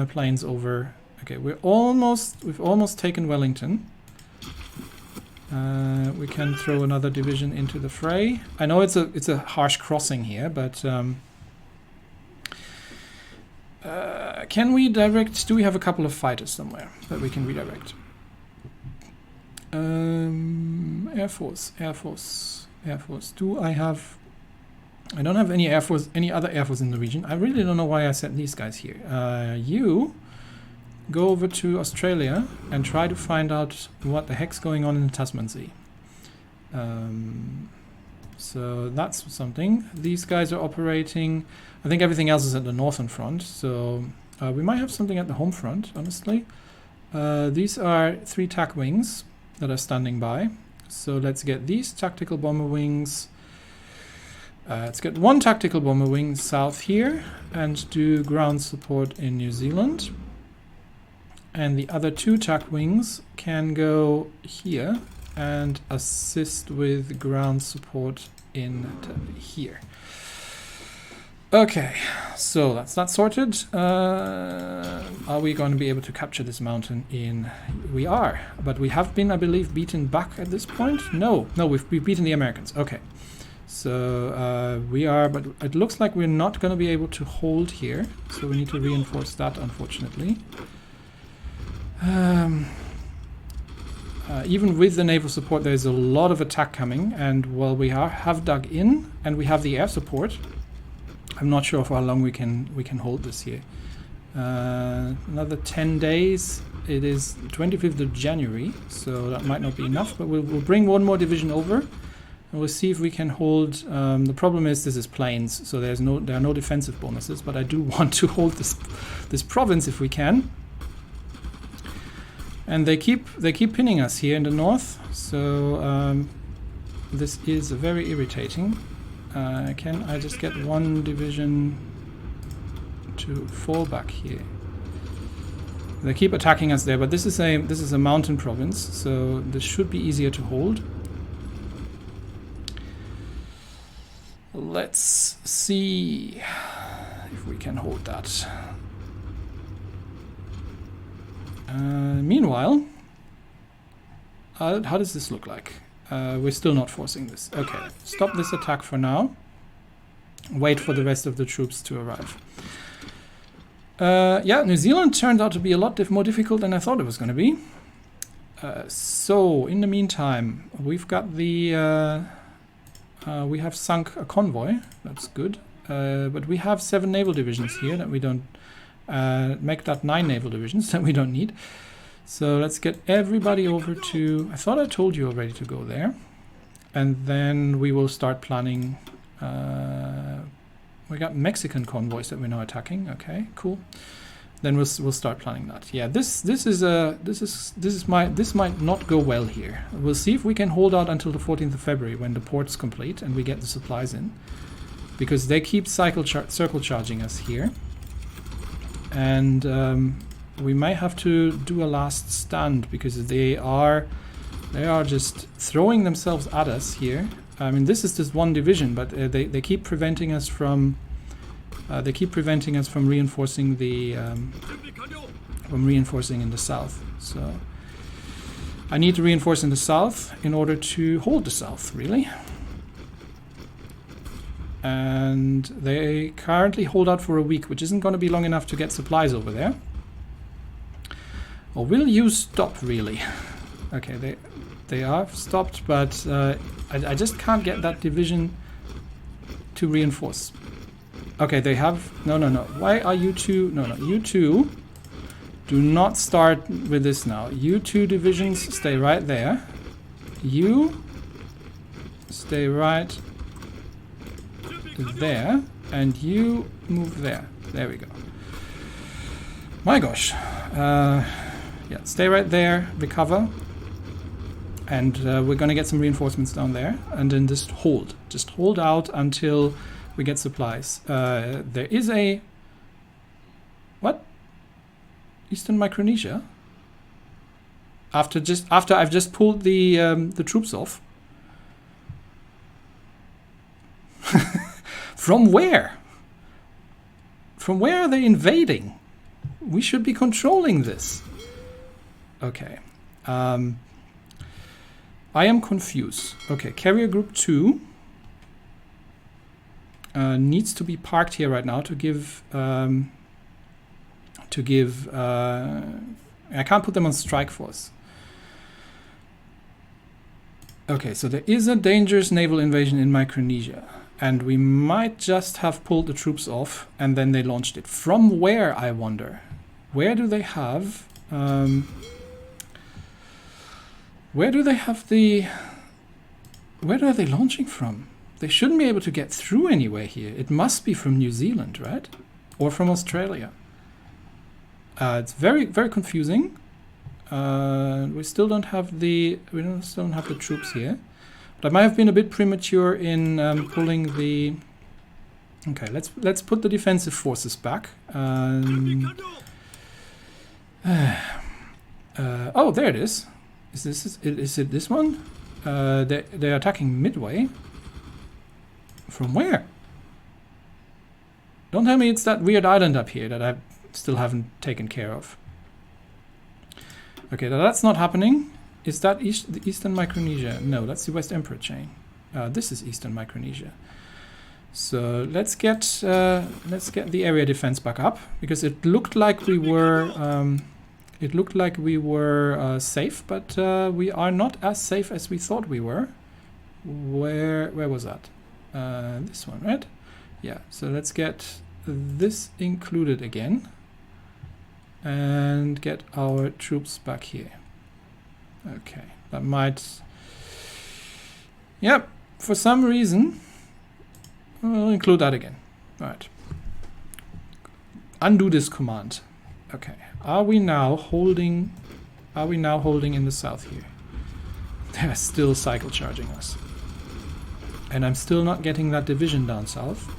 planes over. Okay, we've almost taken Wellington. We can throw another division into the fray. I know it's a harsh crossing here, but can we direct? Do we have a couple of fighters somewhere that we can redirect? Air Force. Do I have? I don't have any other Air Force in the region. I really don't know why I sent these guys here. You go over to Australia and try to find out what the heck's going on in the Tasman Sea. So that's something. These guys are operating. I think everything else is at the northern front. So we might have something at the home front, honestly. These are 3 TAC wings that are standing by. So let's get these tactical bomber wings. Let's get 1 tactical bomber wing south here and do ground support in New Zealand. And the other 2 TAC wings can go here and assist with ground support in here. Okay, so that's that sorted. Are we going to be able to capture this mountain in... We are, but we have been, I believe, beaten back at this point. No, we've beaten the Americans. Okay, so we are, but it looks like we're not going to be able to hold here. So we need to reinforce that, unfortunately. Even with the naval support, there's a lot of attack coming, and while we have dug in and we have the air support, I'm not sure for how long we can hold this here. Another 10 days. It is 25th of January, so that might not be enough, but we'll bring 1 more division over, and we'll see if we can hold. The problem is this is plains, so there are no defensive bonuses, but I do want to hold this province if we can. And they keep pinning us here in the north, so This is very irritating. Can I just get one division to fall back here? They keep attacking us there, but this is a mountain province, so this should be easier to hold. Let's see if we can hold that. Meanwhile, how does this look like? We're still not forcing this. Okay, stop this attack for now. Wait for the rest of the troops to arrive. Yeah, New Zealand turned out to be a lot more difficult than I thought it was going to be. So, in the meantime, we've got the... we have sunk a convoy. That's good. But we have 7 naval divisions here that we don't... make that 9 naval divisions that we don't need. So let's get everybody over to... I thought I told you already to go there. And then we will start planning... we got Mexican convoys that we're now attacking. Okay, cool. Then we'll start planning that. Yeah, this might not go well here. We'll see if we can hold out until the 14th of February when the port's complete and we get the supplies in, because they keep circle charging us here, and we may have to do a last stand because they are just throwing themselves at us here. I mean, this is just one division, but they keep preventing us from reinforcing the in the south. So I need to reinforce in the south in order to hold the south, really. And they currently hold out for a week, which isn't going to be long enough to get supplies over there. Or will you stop, really? Okay, they are stopped, but I just can't get that division to reinforce. Okay, they have... No. Why are you two... No, you two... Do not start with this now. You 2 divisions stay right there. You stay right there. And you move there. There we go. My gosh. Yeah, stay right there. Recover. And we're going to get some reinforcements down there. And then just hold. Just hold out until we get supplies. There is a... What? Eastern Micronesia? After I've just pulled the troops off. From where? From where are they invading? We should be controlling this. Okay. I am confused. Okay, carrier group 2 needs to be parked here right now to give... I can't put them on strike force. Okay, so there is a dangerous naval invasion in Micronesia, and we might just have pulled the troops off and then they launched it. From where, I wonder? Where do they have... where are they launching from? They shouldn't be able to get through anywhere here. It must be from New Zealand, right? Or from Australia. It's very, very confusing. We still don't have the troops here. But I might have been a bit premature in pulling the... Okay, let's put the defensive forces back. Oh, there it is. Is it this one? They're attacking Midway. From where? Don't tell me it's that weird island up here that I still haven't taken care of. Okay, that's not happening. Is that the Eastern Micronesia? No, that's the West Emperor chain. This is Eastern Micronesia. So let's get the area defense back up, because it looked like we were safe, but we are not as safe as we thought we were. Where was that? This one, right? Yeah. So let's get this included again and get our troops back here. Okay, that might... Yep, for some reason we'll include that again. All right. Undo this command. Okay. Are we now holding in the south here? They're still cycle charging us. And I'm still not getting that division down south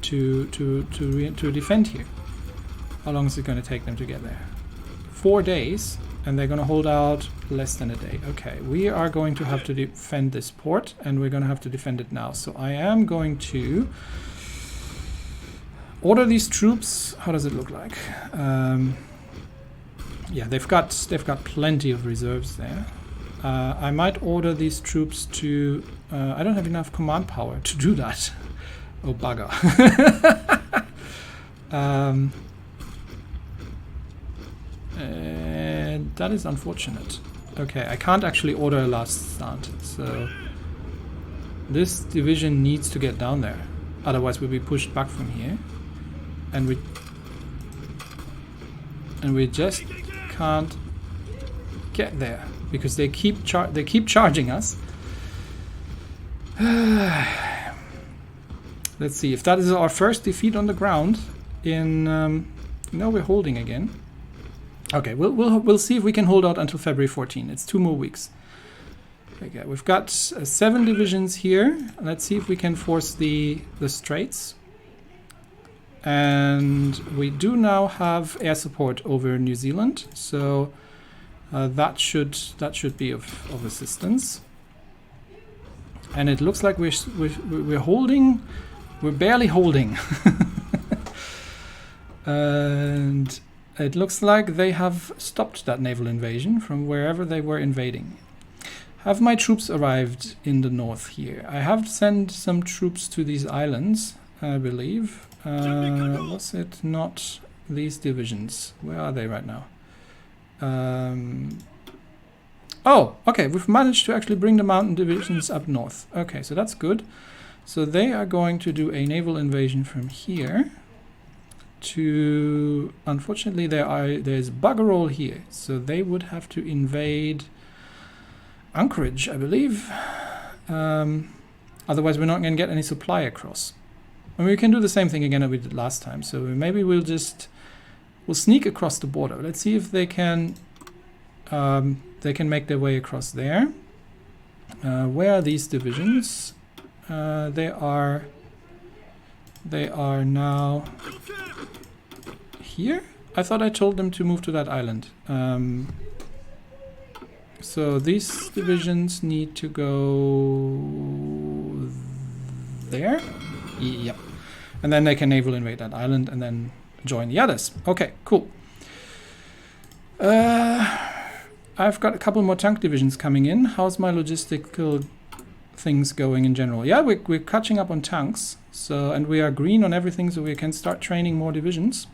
to defend here. How long is it going to take them to get there? 4 days, and they're going to hold out less than a day. Okay, we are going to have to defend this port, and we're going to have to defend it now. So I am going to order these troops. How does it look like? Yeah, they've got plenty of reserves there. I might order these troops to... I don't have enough command power to do that. Oh, bugger. That is unfortunate. Okay, I can't actually order a last stand, so this division needs to get down there. Otherwise we'll be pushed back from here. And we just can't get there because they keep charging us. Let's see if that is our first defeat on the ground. No, we're holding again. Okay, we'll see if we can hold out until February 14. It's 2 more weeks. Okay, we've got 7 divisions here. Let's see if we can force the straits. And we do now have air support over New Zealand, so that should be of assistance. And it looks like we're holding. We're barely holding. And it looks like they have stopped that naval invasion from wherever they were invading. Have my troops arrived in the north here? I have sent some troops to these islands, I believe. Was it not these divisions? Where are they right now? Oh, okay, we've managed to actually bring the mountain divisions up north. Okay, so that's good. So they are going to do a naval invasion from here to... Unfortunately, there's bugger all here. So they would have to invade Anchorage, I believe. Otherwise, we're not going to get any supply across. And we can do the same thing again that we did last time. So maybe we'll sneak across the border. Let's see if they can make their way across there. Where are these divisions? They are now here. I thought I told them to move to that island. So these divisions need to go there. Yep. And then they can naval invade that island and then join the others. Okay, cool. I've got a couple more tank divisions coming in. How's my logistical things going in general? Yeah, we're catching up on tanks. And we are green on everything, so we can start training more divisions.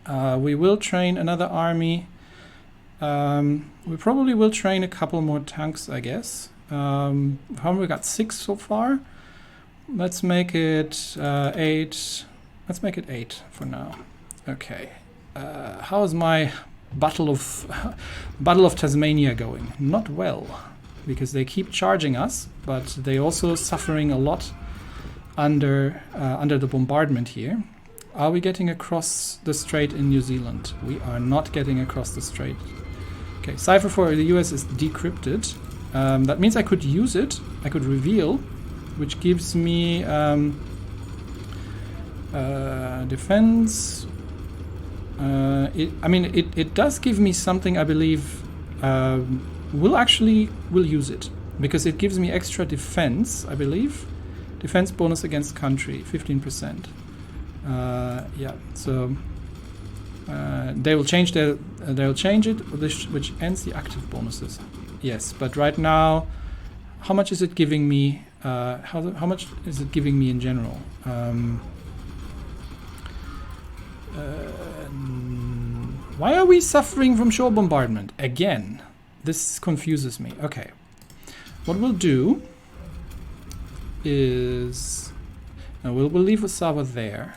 We will train another army. We probably will train a couple more tanks, I guess. How many we got? 6 so far. Let's make it 8. Let's make it 8 for now. Okay. How's my Battle of Tasmania going? Not well, because they keep charging us, but they also suffering a lot under the bombardment here. Are we getting across the strait in New Zealand? We are not getting across the strait. Okay, cipher for the US is decrypted. That means I could use it. I could reveal, which gives me defense. It does give me something, I believe. We'll use it because it gives me extra defense, I believe. Defense bonus against country, 15%. Yeah, so they'll change it, which ends the active bonuses. Yes, but right now, how much is it giving me? How much is it giving me in general? Why are we suffering from shore bombardment again? This confuses me. Okay, what we'll do is we'll leave Osawa there.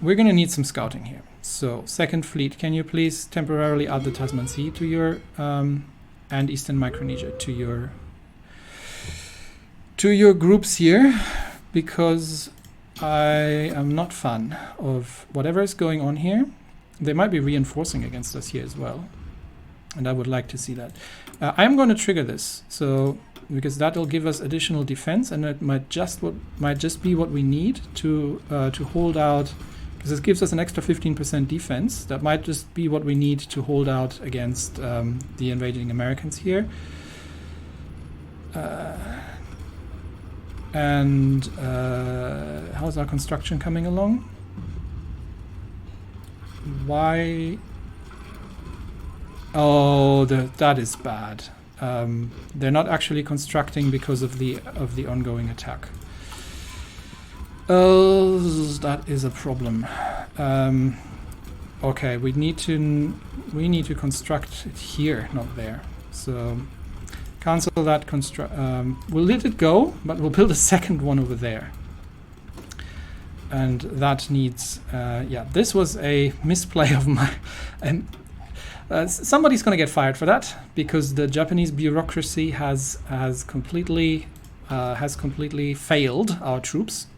We're gonna need some scouting here. So, Second Fleet, can you please temporarily add the Tasman Sea to your and Eastern Micronesia to your groups here, because I am not fan of whatever is going on here. they might be reinforcing against us here as well. And I would like to see that. I'm going to trigger this, so because that will give us additional defense, and it might just be what we need to hold out. Because it gives us an extra 15% defense. That might just be what we need to hold out against the invading Americans here. And how's our construction coming along? Why? Oh, that is bad. They're not actually constructing because of the ongoing attack. Oh, that is a problem. Okay, we need to construct it here, not there. So cancel that. We'll let it go, but we'll build a second one over there. And that needs. Yeah, this was a misplay of my. Somebody's going to get fired for that because the Japanese bureaucracy has completely failed our troops.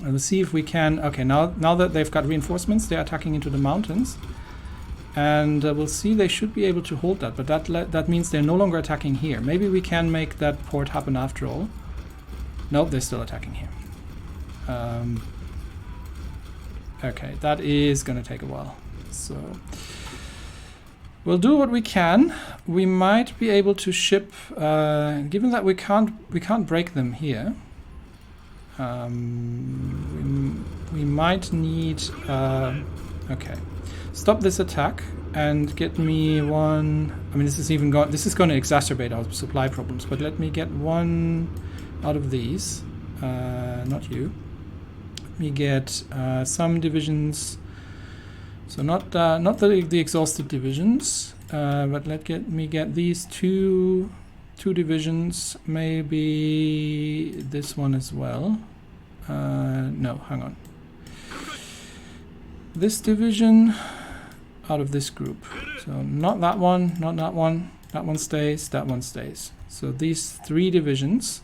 And let's see if we can. Okay, now that they've got reinforcements, they're attacking into the mountains, and we'll see. They should be able to hold that, but that means they're no longer attacking here. Maybe we can make that port happen after all. Nope, they're still attacking here. Okay, that is going to take a while. So we'll do what we can. We might be able to ship, given that we can't break them here. We might need. Okay, stop this attack and get me one. I mean, this is going to exacerbate our supply problems. But let me get one out of these. Not you. Let me get some divisions. So not the exhausted divisions, but let me get these two divisions, maybe this one as well. No, hang on. This division out of this group. So not that one, not that one. That one stays, that one stays. So these 3 divisions,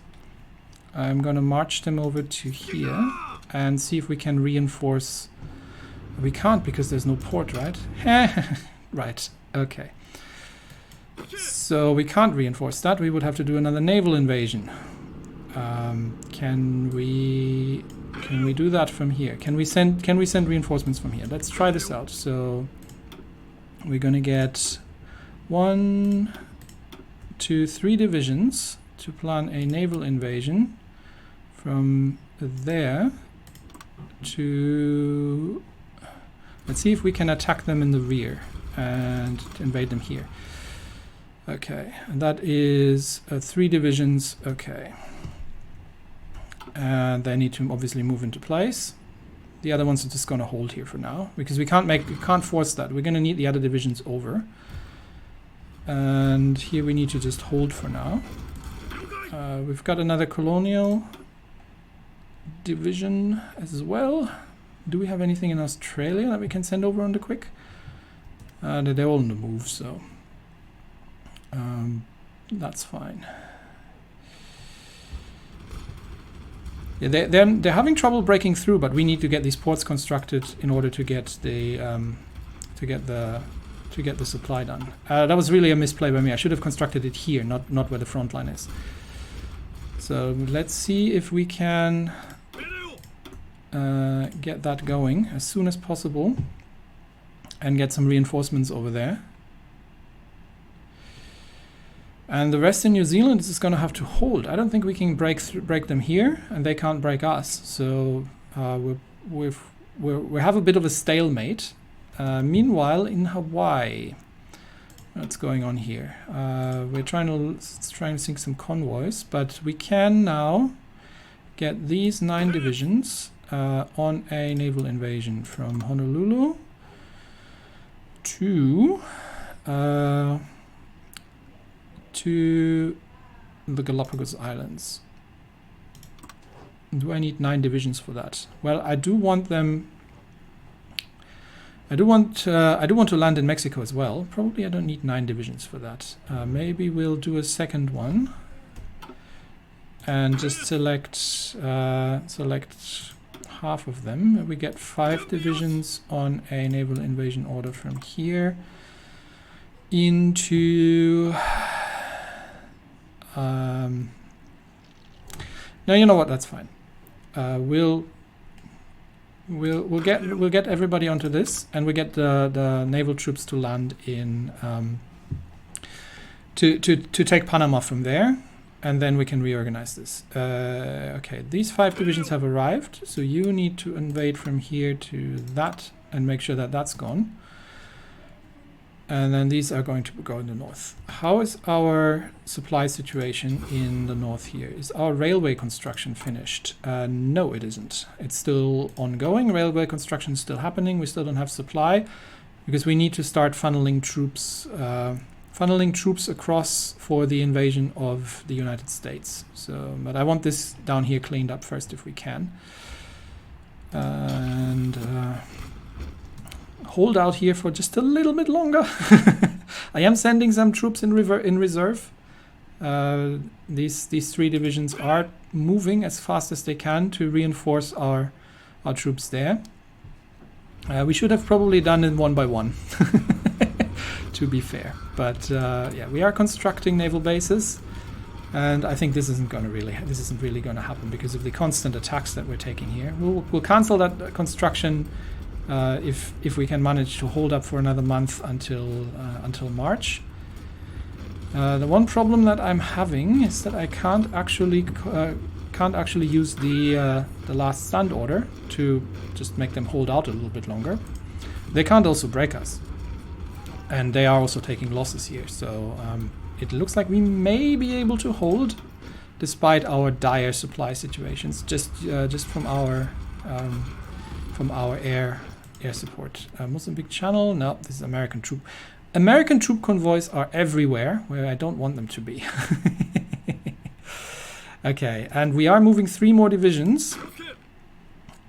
I'm going to march them over to here and see if we can reinforce. We can't because there's no port, right? Right, okay. So we can't reinforce that. We would have to do another naval invasion. Can we do that from here? Can we send reinforcements from here? Let's try this out. So we're going to get 1, 2, 3 divisions to plan a naval invasion from there to. Let's see if we can attack them in the rear and invade them here. Okay, and that is 3 divisions. Okay, and they need to obviously move into place. The other ones are just going to hold here for now because we can't force that. We're going to need the other divisions over, and here we need to just hold for now. We've got another colonial division as well. Do we have anything in Australia that we can send over on the quick? They're all on the move, so that's fine. Yeah, they're having trouble breaking through, but we need to get these ports constructed in order to get the supply done. That was really a misplay by me. I should have constructed it here, not where the front line is. So let's see if we can get that going as soon as possible and get some reinforcements over there. And the rest in New Zealand is just going to have to hold. I don't think we can break them here, and they can't break us. So we have a bit of a stalemate. Meanwhile, in Hawaii, what's going on here? We're trying to sink some convoys, but we can now get these 9 divisions on a naval invasion from Honolulu to the Galapagos Islands. Do I need 9 divisions for that? Well, I do want them. I do want to land in Mexico as well. Probably I don't need 9 divisions for that. Maybe we'll do a second one and just select half of them. We get 5 divisions on a naval invasion order from here into... no, you know what? That's fine. We'll get everybody onto this, and we get the naval troops to land in to take Panama from there, and then we can reorganize this. Okay, these 5 divisions have arrived, so you need to invade from here to that and make sure that that's gone. And then these are going to go in the north. How is our supply situation in the north here? Is our railway construction finished? No, it isn't. It's still ongoing. Railway construction is still happening. We still don't have supply because we need to start funneling troops across for the invasion of the United States. So, but I want this down here cleaned up first if we can. And hold out here for just a little bit longer. I am sending some troops in reserve. These 3 divisions are moving as fast as they can to reinforce our troops there. We should have probably done it one by one, to be fair. But yeah, we are constructing naval bases, and I think this isn't really going to happen because of the constant attacks that we're taking here. We'll cancel that construction. If we can manage to hold up for another month until March. The one problem that I'm having is that I can't actually use the last stand order to just make them hold out a little bit longer. They can't also break us, and they are also taking losses here. So it looks like we may be able to hold, despite our dire supply situations, just from our air support. Mozambique Channel, no, this is American troop. American troop convoys are everywhere where I don't want them to be. Okay, and we are moving 3 more divisions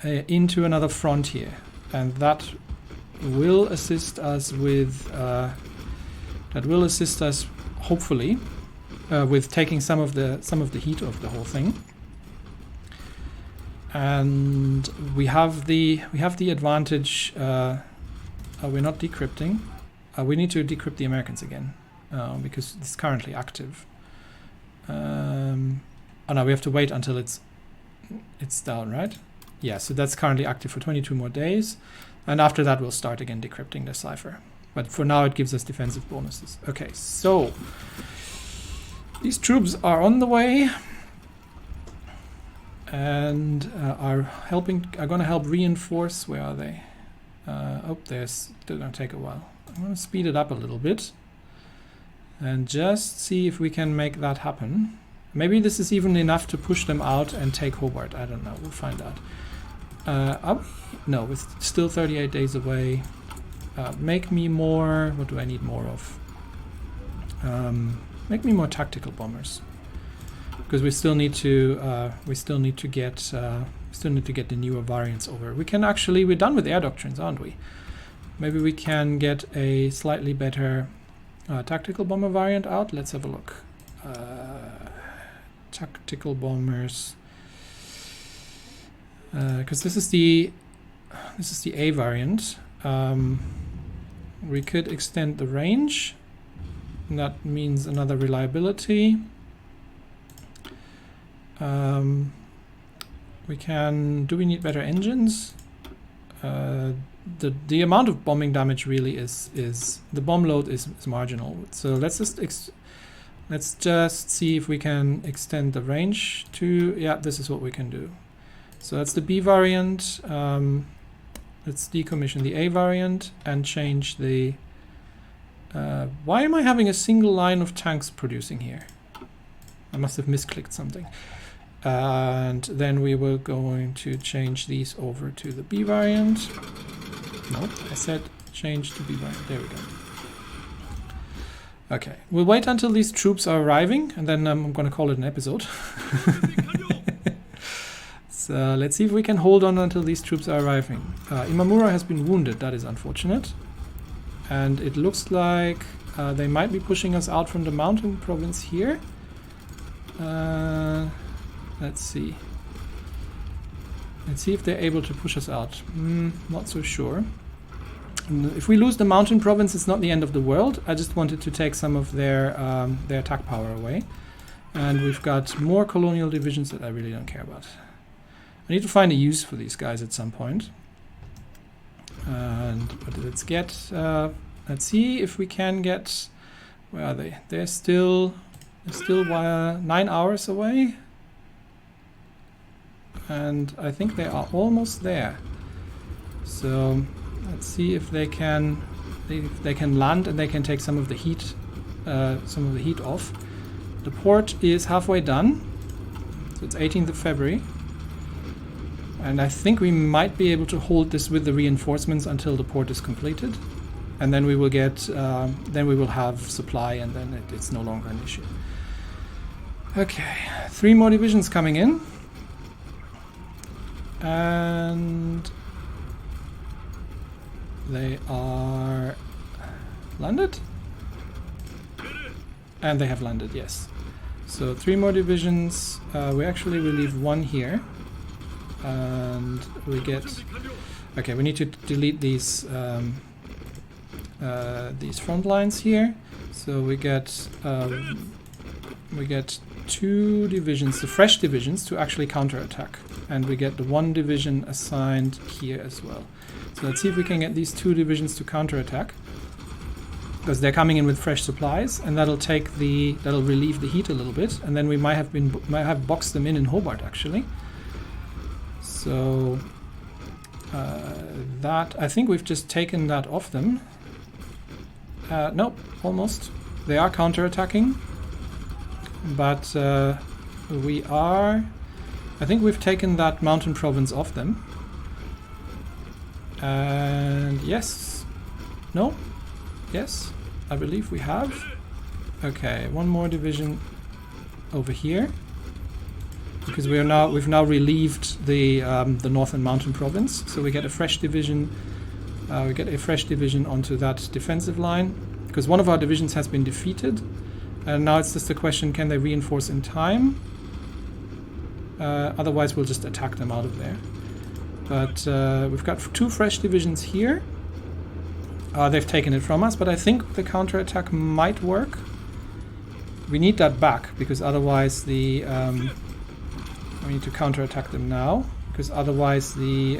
into another front here, and that will assist us with hopefully with taking some of the heat of the whole thing. And we have the advantage. We're not decrypting. We need to decrypt the Americans again because it's currently active. Oh no, we have to wait until it's down, right? Yeah, so that's currently active for 22 more days, and after that we'll start again decrypting the cipher. But for now it gives us defensive bonuses. Okay, so these troops are on the way. And are going to help reinforce. Where are they? Oh, they're going to take a while. I'm going to speed it up a little bit and just see if we can make that happen. Maybe this is even enough to push them out and take Hobart. I don't know. We'll find out. No, it's still 38 days away. Make me more. What do I need more of? Make me more tactical bombers. Because we still need to get the newer variants over. We're done with air doctrines, aren't we? Maybe we can get a slightly better tactical bomber variant out. Let's have a look. Tactical bombers, because this is the A variant. We could extend the range. And that means another reliability. Do we need better engines? The amount of bombing damage really is the bomb load is marginal. So let's just see if we can extend the range to, yeah, this is what we can do. So that's the B variant. Let's decommission the A variant and change the, why am I having a single line of tanks producing here? I must have misclicked something. And then we were going to change these over to the B variant. Nope, I said change to B variant. There we go. Okay, we'll wait until these troops are arriving, and then I'm going to call it an episode. So let's see if we can hold on until these troops are arriving. Imamura has been wounded. That is unfortunate. And it looks like they might be pushing us out from the mountain province here. Let's see. Let's see if they're able to push us out. Not so sure. And if we lose the mountain province, it's not the end of the world. I just wanted to take some of their attack power away. And we've got more colonial divisions that I really don't care about. I need to find a use for these guys at some point. And but let's get. Let's see if we can get. Where are they? They're still 9 hours away. And I think they are almost there. So let's see if they can land and they can take some of the heat off. The port is halfway done, so it's 18th of February, and I think we might be able to hold this with the reinforcements until the port is completed, and then we will get then we will have supply, and then it's no longer an issue. Okay, 3 more divisions coming in. And they are landed? And they have landed, yes. So 3 more divisions. We actually relieve 1 here. And we get... Okay, we need to delete these front lines here. So we get 2 divisions, the fresh divisions, to actually counterattack. And we get the 1 division assigned here as well. So let's see if we can get these 2 divisions to counterattack, because they're coming in with fresh supplies, and that'll relieve the heat a little bit, and then we might have boxed them in Hobart actually. So that I think we've just taken that off them. Nope, almost. They are counterattacking, but I think we've taken that mountain province off them. And yes. No? Yes, I believe we have. Okay, 1 more division over here. Because we've now relieved the northern mountain province. So we get a fresh division. Onto that defensive line. Because one of our divisions has been defeated. And now it's just a question, can they reinforce in time? Otherwise we'll just attack them out of there. But we've got 2 fresh divisions here. They've taken it from us, but I think the counterattack might work. We need that back, because otherwise we need to counterattack them now, because otherwise the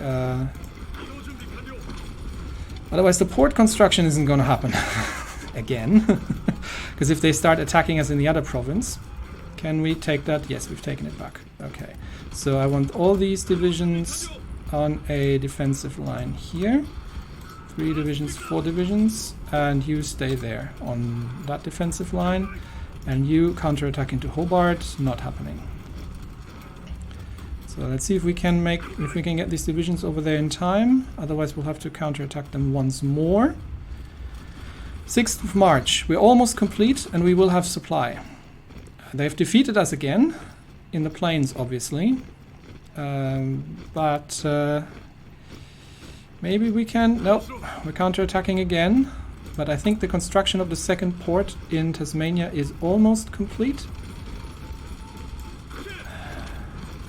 port construction isn't going to happen again. Because if they start attacking us in the other province, can we take that? Yes, we've taken it back. Okay, so I want all these divisions on a defensive line here. 3 divisions, 4 divisions, and you stay there on that defensive line, and you counterattack into Hobart. Not happening. So let's see if we can get these divisions over there in time. Otherwise we'll have to counterattack them once more. 6th of March. We're almost complete, and we will have supply. They've defeated us again in the plains, obviously, but maybe we can. Nope, we're counterattacking again. But I think the construction of the 2nd port in Tasmania is almost complete.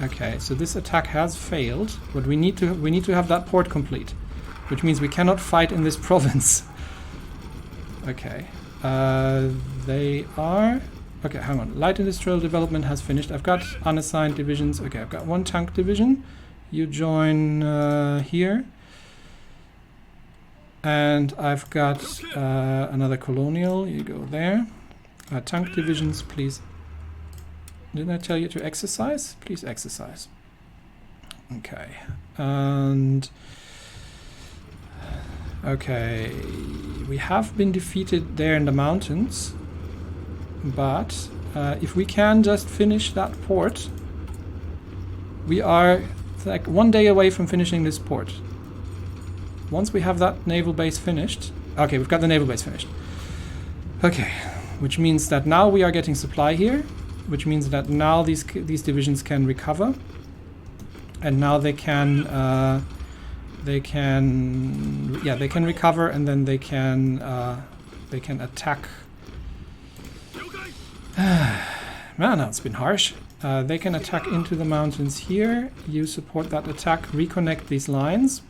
Okay, so this attack has failed, but we need to have that port complete, which means we cannot fight in this province. Okay, they are. Okay, hang on. Light industrial development has finished. I've got unassigned divisions. Okay, I've got 1 tank division. You join here. And I've got another colonial. You go there. Tank divisions, please. Didn't I tell you to exercise? Please exercise. Okay. And... okay. We have been defeated there in the mountains. But if we can just finish that port, we are like 1 day away from finishing this port. Once we have that naval base finished... okay, we've got the naval base finished. Okay, which means that now we are getting supply here, which means that now these divisions can recover, and now they can recover, and then they can attack. Man, it's been harsh. They can attack into the mountains here. You support that attack, reconnect these lines.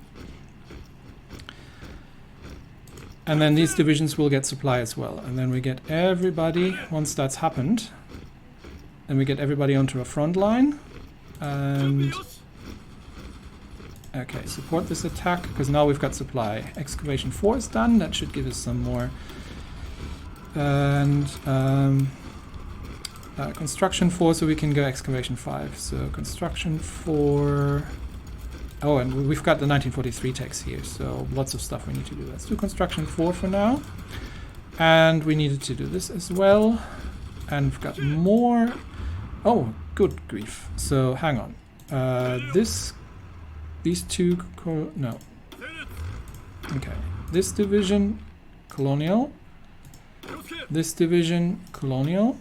And then these divisions will get supply as well. And then we get everybody, once that's happened, then we get everybody onto a front line. And okay, support this attack, because now we've got supply. Excavation 4 is done, that should give us some more. And construction 4, so we can go excavation 5. So construction 4... Oh, and we've got the 1943 text here, so lots of stuff we need to do. Let's do construction 4 for now. And we needed to do this as well. And we've got more... Oh, good grief. So, hang on. These two... No. Okay. This division, colonial. This division, colonial.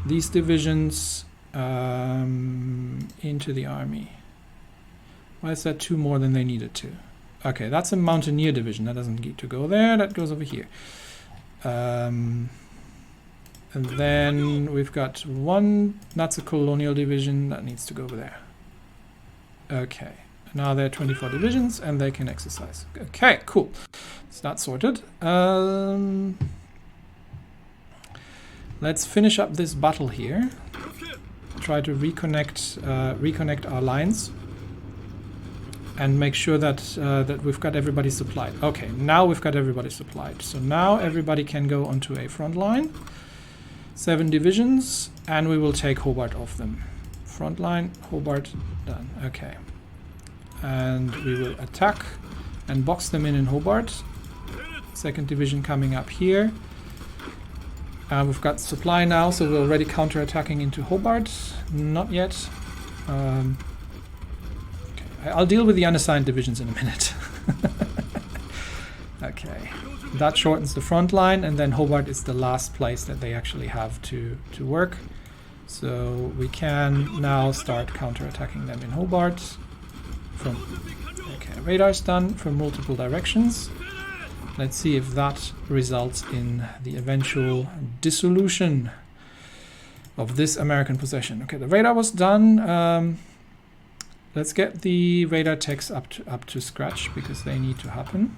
These divisions into the army. Why is that 2 more than they needed to? Okay, that's a mountaineer division. That doesn't need to go there. That goes over here. And then we've got 1. That's a colonial division. That needs to go over there. Okay. Now there are 24 divisions and they can exercise. Okay, cool. So that's sorted. Let's finish up this battle here. Try to reconnect our lines. And make sure that that we've got everybody supplied. Okay, now we've got everybody supplied. So now everybody can go onto a front line. 7 divisions, and we will take Hobart off them. Front line, Hobart, done. Okay. And we will attack and box them in Hobart. 2nd division coming up here. We've got supply now, so we're already counter-attacking into Hobart. Not yet. I'll deal with the unassigned divisions in a minute. Okay, that shortens the front line, and then Hobart is the last place that they actually have to work. So we can now start counter-attacking them in Hobart. Okay, radar's done from multiple directions. Let's see if that results in the eventual dissolution of this American possession. Okay, the radar was done. Let's get the radar techs up to scratch, because they need to happen.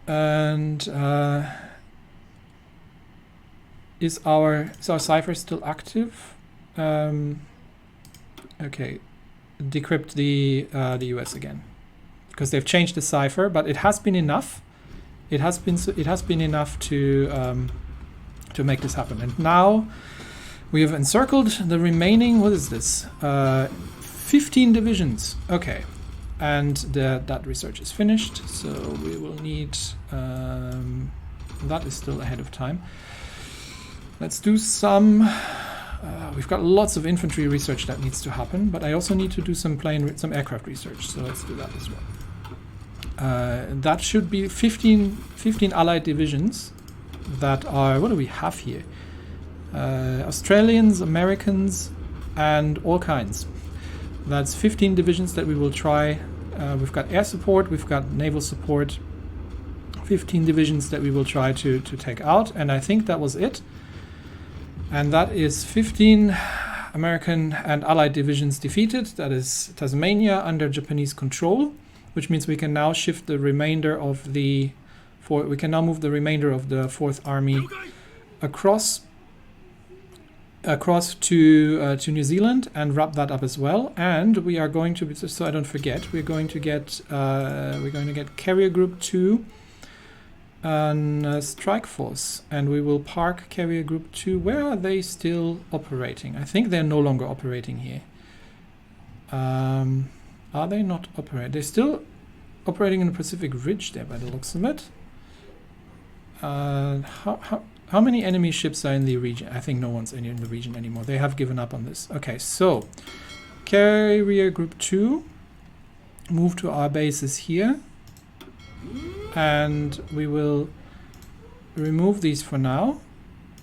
And is our cipher still active? Okay, decrypt the US again, because they've changed the cipher, but it has been enough. It has been enough to make this happen. And now we have encircled the remaining, what is this? 15 divisions. Okay. And that research is finished, so we will need... that is still ahead of time. Let's do some... we've got lots of infantry research that needs to happen, but I also need to do some aircraft research, so let's do that as well. That should be 15 allied divisions that are... What do we have here? Australians, Americans, and all kinds. That's 15 divisions that we will try. We've got air support, we've got naval support. 15 divisions that we will try to take out, and I think that was it. And that is 15 American and Allied divisions defeated. That is Tasmania under Japanese control, which means we can now shift the remainder of the... we can now move the remainder of the 4th Army across to New Zealand and wrap that up as well. And we are going to, so I don't forget, we're going to get Carrier Group 2 and Strike Force, and we will park Carrier Group 2. Where are they still operating? I think they're no longer operating here. Are they not operating? They're still operating in the Pacific Ridge there by the looks of it. How many enemy ships are in the region? I think no one's in the region anymore. They have given up on this. Okay, so Carrier Group 2 move to our bases here, and we will remove these for now,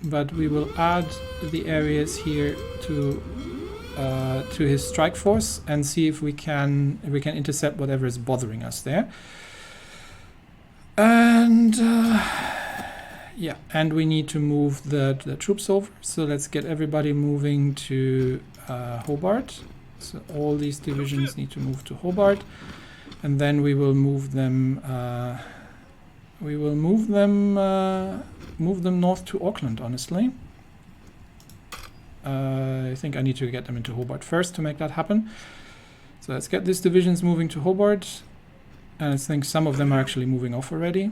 but we will add the areas here to his strike force and see if we can intercept whatever is bothering us there. And Yeah, and we need to move the troops over. So let's get everybody moving to Hobart. So all these divisions need to move to Hobart, and then we will move them. Move them north to Auckland. Honestly, I think I need to get them into Hobart first to make that happen. So let's get these divisions moving to Hobart, and I think some of them are actually moving off already.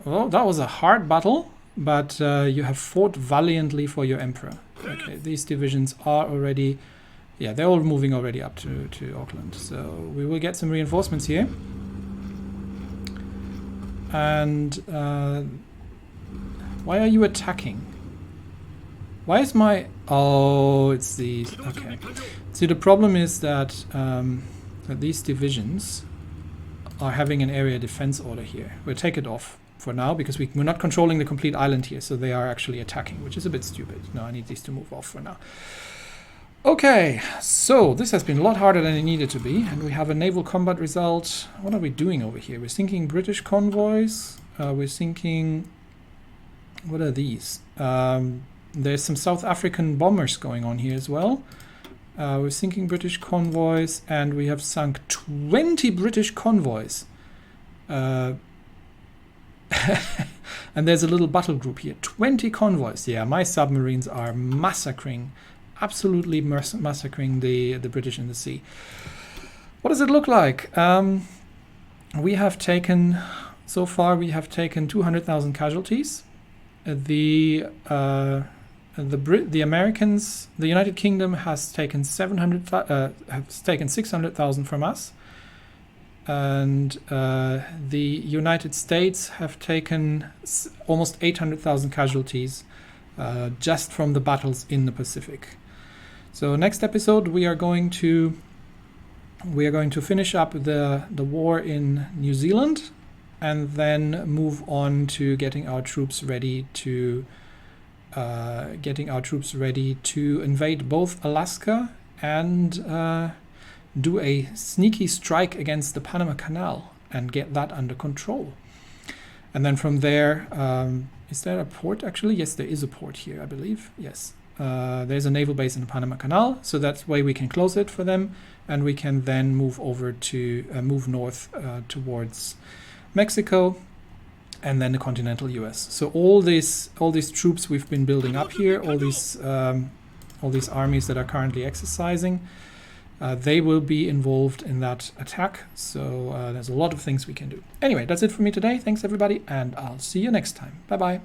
Well, that was a hard battle, but you have fought valiantly for your emperor. Okay, these divisions are already, yeah, they're all moving already up to Auckland. So we will get some reinforcements here. And why are you attacking? Why is my... Oh, it's these. Okay. See, the problem is that, that these divisions are having an area defense order here. We'll take it off for now because we're not controlling the complete island here, so they are actually attacking, which is a bit stupid. No, I need these to move off for now. Okay, so this has been a lot harder than it needed to be, and we have a naval combat result. What are we doing over here? We're sinking British convoys. We're sinking... What are these? There's some South African bombers going on here as well. We're sinking British convoys, and we have sunk 20 British convoys. And there's a little battle group here. 20 convoys. Yeah, my submarines are massacring, absolutely massacring the British in the sea. What does it look like? We have taken, so far we have taken 200,000 casualties. The Americans, the United Kingdom has taken 600,000 from us, and the United States have taken almost 800,000 casualties just from the battles in the Pacific. So next episode we are going to finish up the war in New Zealand, and then move on to getting our troops ready to invade both Alaska and do a sneaky strike against the Panama Canal and get that under control. And then from there, is there a port actually? Yes, there is a port here, I believe. Yes, there's a naval base in the Panama Canal, so that's why we can close it for them, and we can then move over to move north towards Mexico, and then the continental US. So all these troops we've been building up here, all these armies that are currently exercising, they will be involved in that attack. So there's a lot of things we can do. Anyway, that's it for me today. Thanks everybody, and I'll see you next time. Bye bye.